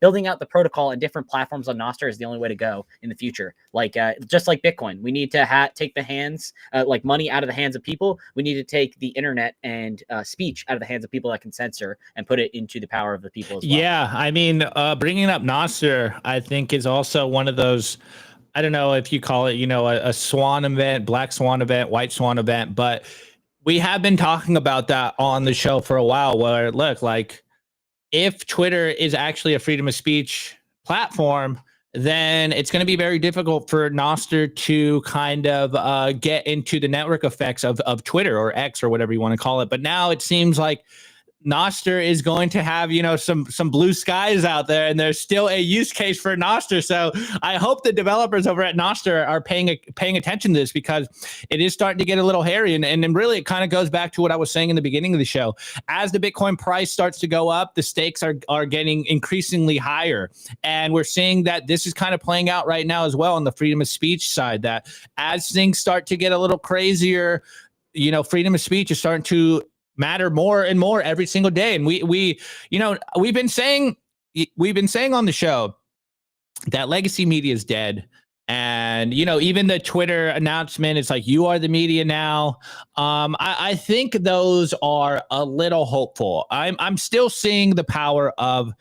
building out the protocol and different platforms on Nostr is the only way to go in the future. Like just like Bitcoin, we need to take the hands, like money out of the hands of people. We need to take the internet and speech out of the hands of people that can censor and put it into the power of the people as well. Yeah, I mean, bringing up Nostr, I think, is also one of those. I don't know if you call it, you know, a swan event, black swan event, white swan event, but we have been talking about that on the show for a while, where look, like, if Twitter is actually a freedom of speech platform, then it's going to be very difficult for Nostr to kind of get into the network effects of Twitter or X or whatever you want to call it. But now it seems like Nostr is going to have, you know, some blue skies out there, and there's still a use case for Nostr. So I hope the developers over at Nostr are paying attention to this, because it is starting to get a little hairy. And really, it kind of goes back to what I was saying in the beginning of the show. As the Bitcoin price starts to go up, the stakes are getting increasingly higher. And we're seeing that this is kind of playing out right now as well on the freedom of speech side, that as things start to get a little crazier, you know, freedom of speech is starting to matter more and more every single day. And we you know, we've been saying on the show that legacy media is dead. And, you know, even the Twitter announcement, it's like, you are the media now. I think those are a little hopeful. I'm still seeing the power of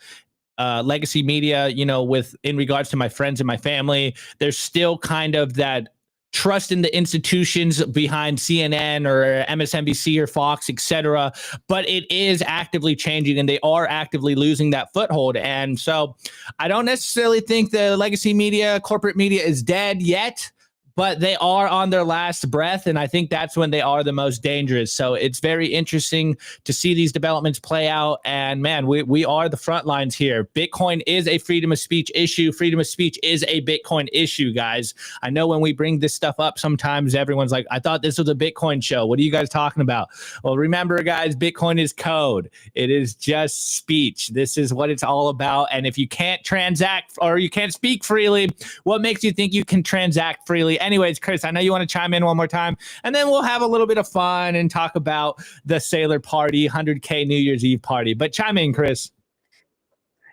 legacy media, you know, in regards to my friends and my family. There's still kind of that trust in the institutions behind CNN or MSNBC or Fox, etc. But it is actively changing, and they are actively losing that foothold. And so I don't necessarily think the legacy media, corporate media is dead yet, but they are on their last breath. And I think that's when they are the most dangerous. So it's very interesting to see these developments play out. And man, we are the front lines here. Bitcoin is a freedom of speech issue. Freedom of speech is a Bitcoin issue, guys. I know when we bring this stuff up, sometimes everyone's like, I thought this was a Bitcoin show. What are you guys talking about? Well, remember, guys, Bitcoin is code. It is just speech. This is what it's all about. And if you can't transact or you can't speak freely, what makes you think you can transact freely? Anyways, Chris, I know you want to chime in one more time, and then we'll have a little bit of fun and talk about the Saylor party, 100K New Year's Eve party. But chime in, Chris.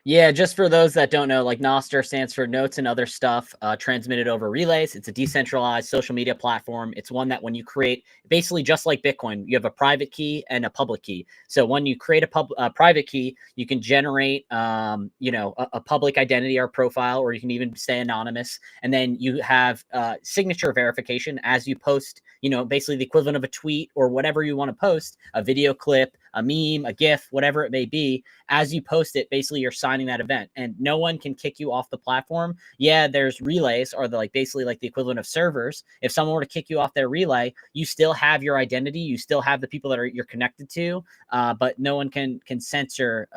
Yeah, just for those that don't know, like Nostr stands for Notes and Other Stuff, transmitted over relays. It's a decentralized social media platform. It's one that when you create, basically just like Bitcoin, you have a private key and a public key. So when you create a private key, you can generate, you know, a public identity or profile, or you can even stay anonymous. And then you have signature verification as you post, you know, basically the equivalent of a tweet or whatever you want to post, a video clip, a meme, a GIF, whatever it may be. As you post it, basically you're signing that event, and no one can kick you off the platform. Yeah, there's relays, or basically like the equivalent of servers. If someone were to kick you off their relay, you still have your identity, you still have the people that you're connected to, but no one can censor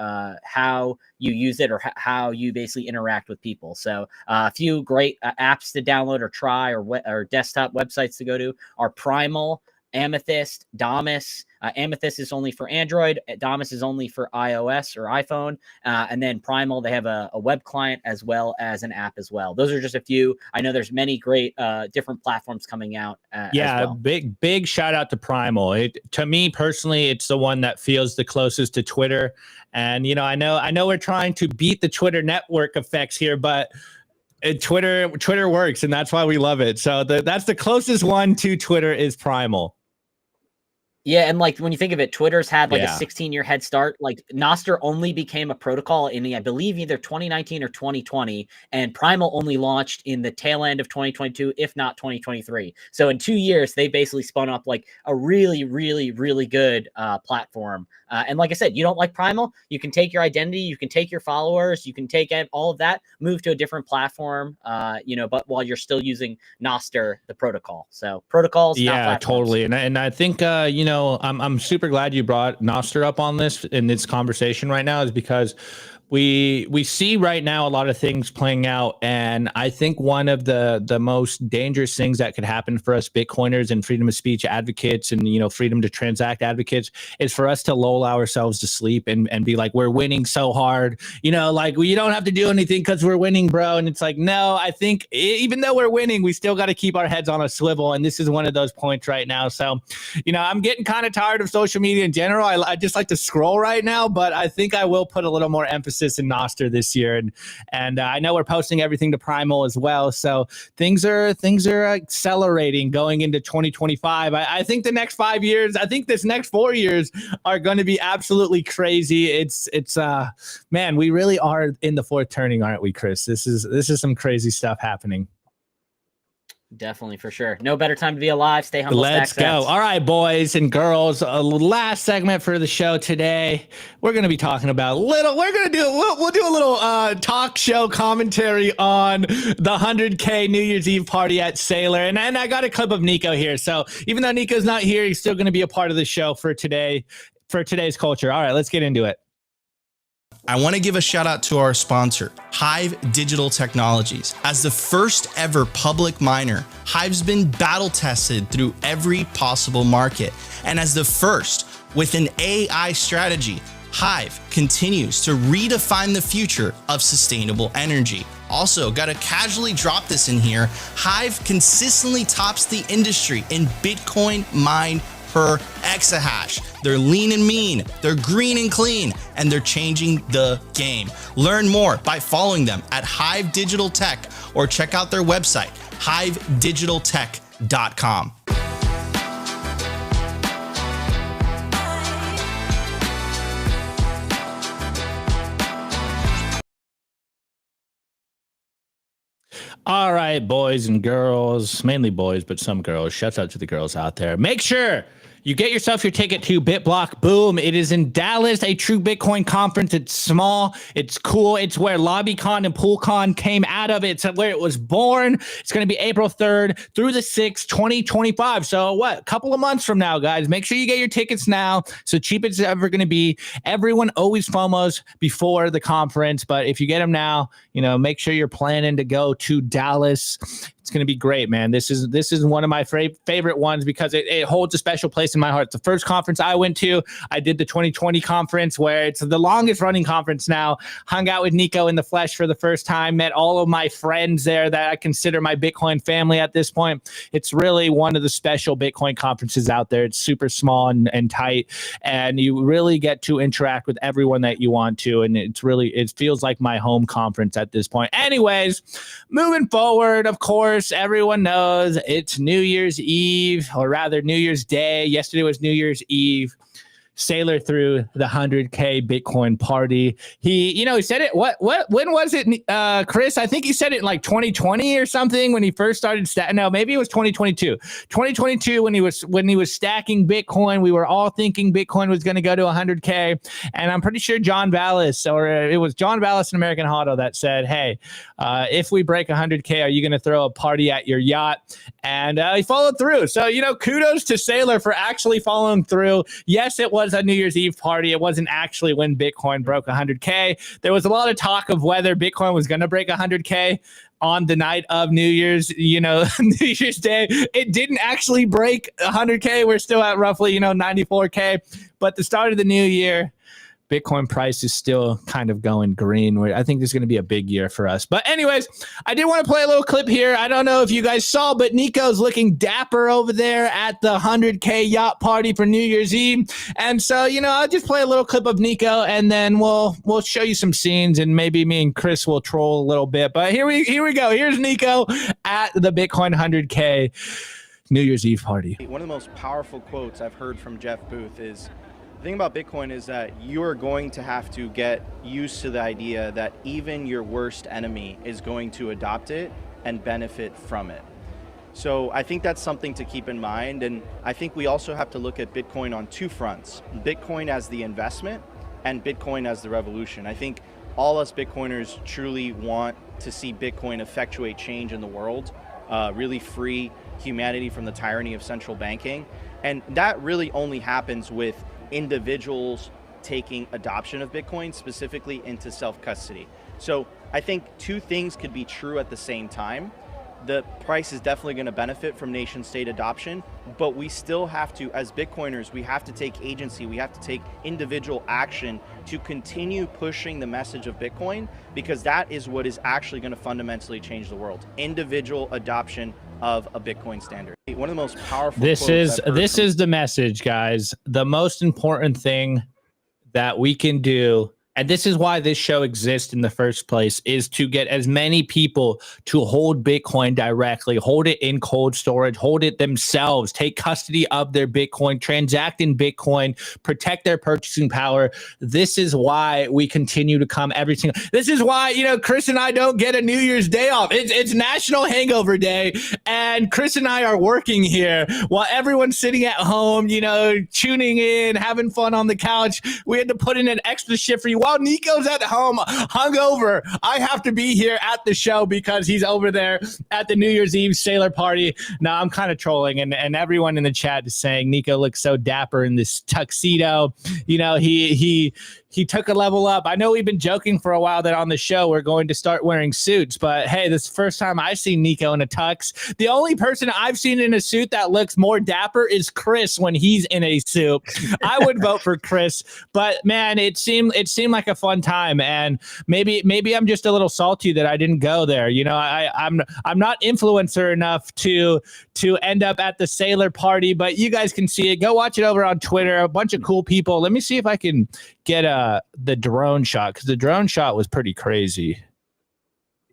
how you use it or how you basically interact with people. So a few great apps to download or try, or desktop websites to go to are Primal, Amethyst, Damus. Amethyst is only for Android. Damus is only for iOS or iPhone. And then Primal, they have a web client as well as an app as well. Those are just a few. I know there's many great different platforms coming out. Yeah, as well. big shout out to Primal. To me personally, it's the one that feels the closest to Twitter. And you know, I know we're trying to beat the Twitter network effects here, but Twitter works, and that's why we love it. So that's the closest one to Twitter is Primal. Yeah, and like when you think of it, Twitter's had like a 16-year head start. Like Nostr only became a protocol in I believe either 2019 or 2020, and Primal only launched in the tail end of 2022, if not 2023. So in 2 years, they basically spun up like a really, really, really good platform. And like I said, you don't like Primal, you can take your identity, you can take your followers, you can take all of that, move to a different platform, you know, but while you're still using Nostr, the protocol. So protocols, yeah, totally. And I think you know, I'm super glad you brought Nostr up on this in this conversation right now, is because we see right now a lot of things playing out, and I think one of the most dangerous things that could happen for us Bitcoiners and freedom of speech advocates and, you know, freedom to transact advocates is for us to lull ourselves to sleep and be like, we're winning so hard, you know, like you don't have to do anything because we're winning, bro. And it's like, no, I think even though we're winning, we still got to keep our heads on a swivel, and this is one of those points right now. So, you know, I'm getting kind of tired of social media in general. I just like to scroll right now, but I think I will put a little more emphasis in Nostr this year, and I know we're posting everything to Primal as well. So things are accelerating going into 2025. I think the next 5 years, I think this next 4 years are going to be absolutely crazy. It's man, we really are in the fourth turning, aren't we, Chris? This is some crazy stuff happening. Definitely, for sure. No better time to be alive. Stay humble. Let's stack go. sats. All right, boys and girls. Last segment for the show today. We're going to be talking about we'll do a little talk show commentary on the 100K New Year's Eve party at Saylor. And I got a clip of Nico here. So even though Nico's not here, he's still going to be a part of the show for today's culture. All right, let's get into it. I want to give a shout out to our sponsor, HIVE Digital Technologies. As the first ever public miner, HIVE's been battle tested through every possible market. And as the first with an AI strategy, HIVE continues to redefine the future of sustainable energy. Also, gotta casually drop this in here, HIVE consistently tops the industry in Bitcoin mined per exahash. They're lean and mean, they're green and clean, and they're changing the game. Learn more by following them at HIVE Digital Tech or check out their website, hivedigitaltech.com. All right, boys and girls, mainly boys, but some girls. Shouts out to the girls out there. Make sure you get yourself your ticket to BitBlockBoom. It is in Dallas, a true Bitcoin conference. It's small. It's cool. It's where LobbyCon and PoolCon came out of. It's where it was born. It's going to be April 3rd through the 6th, 2025. So what? A couple of months from now, guys. Make sure you get your tickets now. So cheap it's ever going to be. Everyone always FOMOs before the conference, but if you get them now, make sure you're planning to go to Dallas. It's going to be great, man. This is one of my favorite ones because it holds a special place in my heart. It's the first conference I went to. I did the 2020 conference where it's the longest running conference now. Hung out with Nico in the flesh for the first time. Met all of my friends there that I consider my Bitcoin family at this point. It's really one of the special Bitcoin conferences out there. It's super small and tight, and you really get to interact with everyone that you want to. And it feels like my home conference at this point. Anyways, moving forward, of course, everyone knows it's New Year's Eve, or rather New Year's Day. Yesterday was New Year's Eve. Saylor threw the 100K Bitcoin party. He said it. When was it, Chris? I think he said it in like 2020 or something when he first started. No, maybe it was 2022. 2022 when he was stacking Bitcoin. We were all thinking Bitcoin was going to go to 100K, and I'm pretty sure John Vallis, or it was John Vallis and American Hotto that said, "Hey, if we break 100K, are you going to throw a party at your yacht?" And he followed through. So kudos to Saylor for actually following through. Yes, it was a New Year's Eve party. It wasn't actually when Bitcoin broke 100K. There was a lot of talk of whether Bitcoin was going to break 100K on the night of New Year's, New Year's Day. It didn't actually break 100K. We're still at roughly, 94K. But the start of the new year, Bitcoin price is still kind of going green. I think this is going to be a big year for us. But anyways, I did want to play a little clip here. I don't know if you guys saw, but Nico's looking dapper over there at the 100K yacht party for New Year's Eve. And so, I'll just play a little clip of Nico, and then we'll show you some scenes, and maybe me and Chris will troll a little bit. But here we go. Here's Nico at the Bitcoin 100K New Year's Eve party. One of the most powerful quotes I've heard from Jeff Booth is, the thing about Bitcoin is that you are going to have to get used to the idea that even your worst enemy is going to adopt it and benefit from it. So I think that's something to keep in mind. And I think we also have to look at Bitcoin on two fronts: Bitcoin as the investment and Bitcoin as the revolution. I think all us Bitcoiners truly want to see Bitcoin effectuate change in the world, really free humanity from the tyranny of central banking. And that really only happens with individuals taking adoption of Bitcoin, specifically into self-custody. So I think two things could be true at the same time. The price is definitely going to benefit from nation state adoption, but we still have to, as Bitcoiners, we have to take agency, we have to take individual action to continue pushing the message of Bitcoin, because that is what is actually going to fundamentally change the world. Individual adoption of a Bitcoin standard. One of the most powerful This is the message, guys. The most important thing that we can do And this is why this show exists in the first place, is to get as many people to hold Bitcoin directly, hold it in cold storage, hold it themselves, take custody of their Bitcoin, transact in Bitcoin, protect their purchasing power. This is why we continue to come every single. This is why, you know, Chris and I don't get a New Year's Day off. It's National Hangover Day, and Chris and I are working here while everyone's sitting at home, you know, tuning in, having fun on the couch. We had to put in an extra shift for you. While Nico's at home, hungover, I have to be here at the show because he's over there at the New Year's Eve Saylor party. Now, I'm kind of trolling, and everyone in the chat is saying Nico looks so dapper in this tuxedo. You know, he took a level up. I know we've been joking for a while that on the show we're going to start wearing suits, but hey, this is the first time I've seen Nico in a tux. The only person I've seen in a suit that looks more dapper is Chris when he's in a suit. I would vote for Chris, but man, it seemed like a fun time, and maybe I'm just a little salty that I didn't go there. You know, I'm not influencer enough to end up at the Saylor party, but you guys can see it. Go watch it over on Twitter. A bunch of cool people. Let me see if I can get the drone shot, because the drone shot was pretty crazy.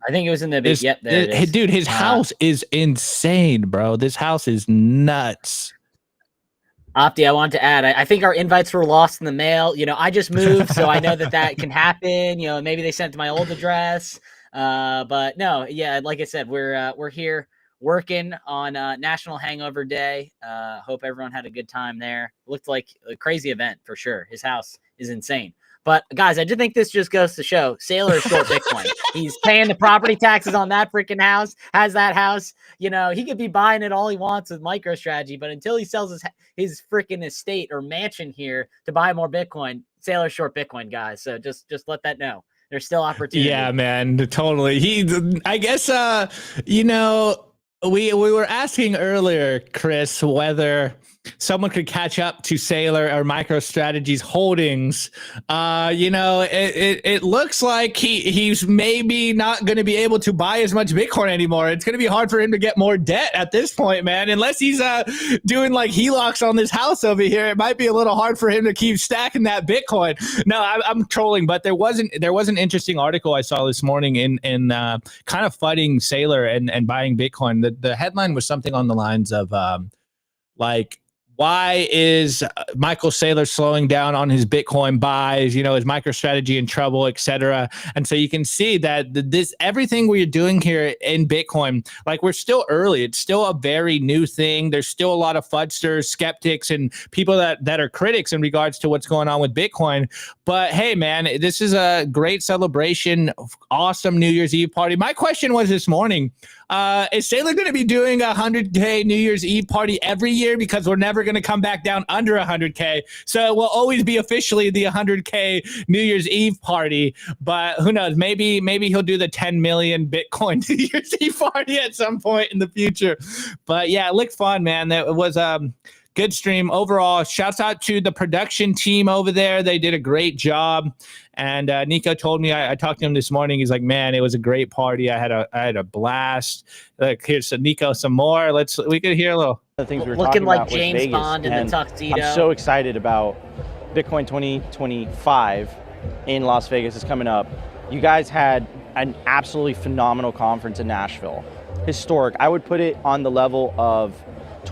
I think it was in the big. Yep, there it is. Dude, his house is insane, bro. This house is nuts. Opti, I wanted to add, I think our invites were lost in the mail. You know, I just moved, so I know that can happen. You know, maybe they sent it to my old address. But no, yeah, like I said, we're here working on National Hangover Day. Hope everyone had a good time there. Looked like a crazy event for sure. His house is insane. But guys, I do think this just goes to show Saylor is short Bitcoin. He's paying the property taxes on that freaking house, has that house. You know, he could be buying it all he wants with MicroStrategy, but until he sells his freaking estate or mansion here to buy more Bitcoin, Saylor's short Bitcoin, guys. So just let that know. There's still opportunity. Yeah, man, totally. I guess, you know, we were asking earlier, Chris, whether someone could catch up to Saylor or MicroStrategy's holdings. You know, it looks like he's maybe not going to be able to buy as much Bitcoin anymore. It's going to be hard for him to get more debt at this point, man. Unless he's doing like HELOCs on this house over here, it might be a little hard for him to keep stacking that Bitcoin. No, I'm trolling, but there was an interesting article I saw this morning in kind of fighting Saylor and buying Bitcoin. The headline was something on the lines of like, why is Michael Saylor slowing down on his Bitcoin buys? You know, is MicroStrategy in trouble, etc.? And so you can see that everything we're doing here in Bitcoin, like, we're still early. It's still a very new thing. There's still a lot of fudsters, skeptics, and people that are critics in regards to what's going on with Bitcoin. But hey, man, this is a great celebration. Awesome New Year's Eve party. My question was this morning, is Saylor going to be doing a 100K New Year's Eve party every year? Because we're never going to come back down under 100K. So it will always be officially the 100K New Year's Eve party. But who knows? Maybe he'll do the 10 million Bitcoin New Year's Eve party at some point in the future. But yeah, it looked fun, man. It was good stream overall. Shouts out to the production team over there. They did a great job. And Nico told me, I talked to him this morning. He's like, man, it was a great party. I had a blast. Here's Nico some more. We could hear a little. The things we were looking talking like about James Vegas, Bond in the tuxedo. I'm so excited about Bitcoin 2025 in Las Vegas is coming up. You guys had an absolutely phenomenal conference in Nashville. Historic. I would put it on the level of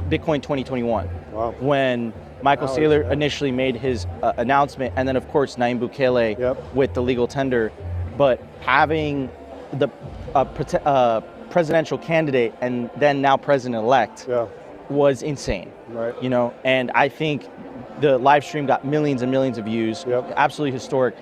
Bitcoin 2021. Wow. When Michael Saylor initially made his announcement, and then of course Nayib Bukele with the legal tender, but having the presidential candidate and then now president-elect was insane. Right. You know, and I think the live stream got millions and millions of views. Absolutely historic.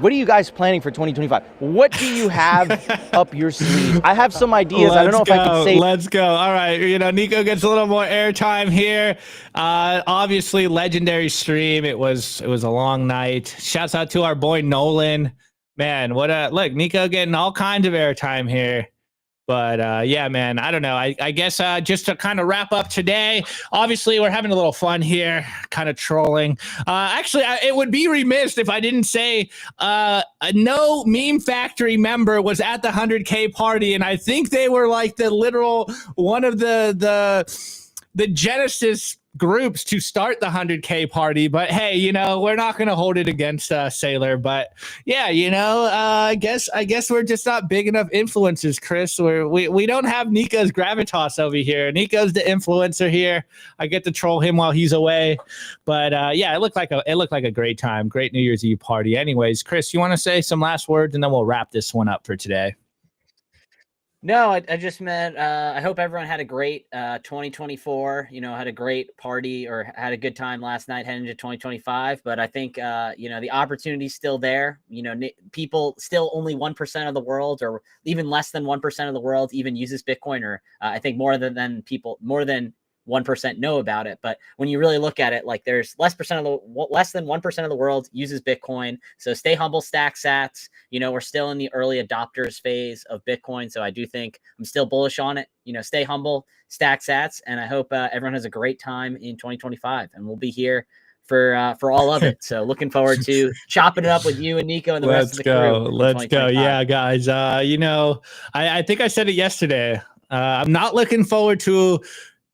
What are you guys planning for 2025? What do you have up your sleeve? I have some ideas. I don't know if I can say. Let's go. All right. You know, Nico gets a little more airtime here. Obviously, legendary stream. It was a long night. Shouts out to our boy Nolan. Man, look, Nico getting all kinds of airtime here. But yeah, man, I don't know. I guess just to kind of wrap up today, obviously we're having a little fun here, kind of trolling. Actually, it would be remiss if I didn't say no Meme Factory member was at the 100K party, and I think they were like the literal one of the Genesis groups to start the 100K party, but hey, you know, we're not going to hold it against Saylor. But yeah, you know, I guess we're just not big enough influencers, Chris. We don't have Nico's gravitas over here. Nico's the influencer here. I get to troll him while he's away. But yeah, it looked like a great time, great New Year's Eve party. Anyways, Chris, you want to say some last words, and then we'll wrap this one up for today. No, I just meant I hope everyone had a great 2024, you know, had a great party or had a good time last night heading into 2025. But I think, you know, the opportunity's still there. You know, people still only 1% of the world, or even less than 1% of the world even uses Bitcoin, or I think more than 1% know about it. But when you really look at it, like there's less than 1% of the world uses Bitcoin. So stay humble, stack sats. You know, we're still in the early adopters phase of Bitcoin. So I do think I'm still bullish on it. You know, stay humble, stack sats. And I hope everyone has a great time in 2025, and we'll be here for all of it. So looking forward to chopping it up with you and Nico and the rest of the crew. Let's go. Yeah, guys. You know, I think I said it yesterday. I'm not looking forward to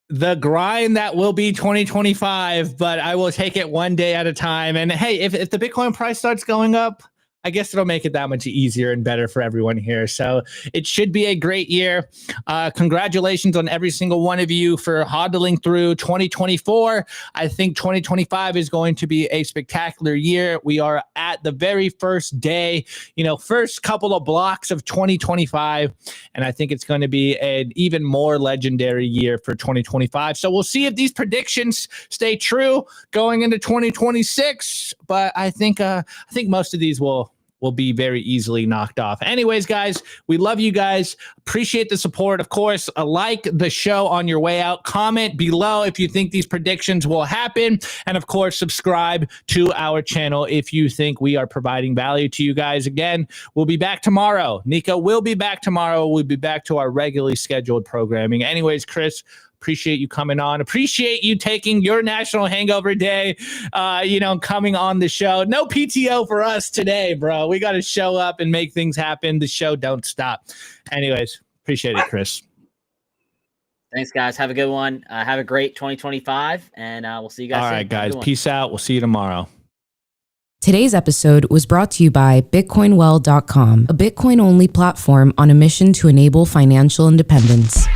the grind that will be 2025, but I will take it one day at a time. And hey, if the Bitcoin price starts going up, I guess it'll make it that much easier and better for everyone here. So it should be a great year. Congratulations on every single one of you for hodling through 2024. I think 2025 is going to be a spectacular year. We are at the very first day, you know, first couple of blocks of 2025. And I think it's going to be an even more legendary year for 2025. So we'll see if these predictions stay true going into 2026. But I think most of these will be very easily knocked off. Anyways, guys, we love you guys. Appreciate the support. Of course, like the show on your way out. Comment below if you think these predictions will happen. And of course, subscribe to our channel if you think we are providing value to you guys. Again, we'll be back tomorrow. Nico will be back tomorrow. We'll be back to our regularly scheduled programming. Anyways, Chris, appreciate you coming on. Appreciate you taking your National Hangover Day, you know, coming on the show. No PTO for us today, bro. We got to show up and make things happen. The show don't stop. Anyways, appreciate it, Chris. Thanks, guys. Have a good one. Have a great 2025, and we'll see you guys soon. All right, guys. Peace out. We'll see you tomorrow. Today's episode was brought to you by BitcoinWell.com, a Bitcoin-only platform on a mission to enable financial independence.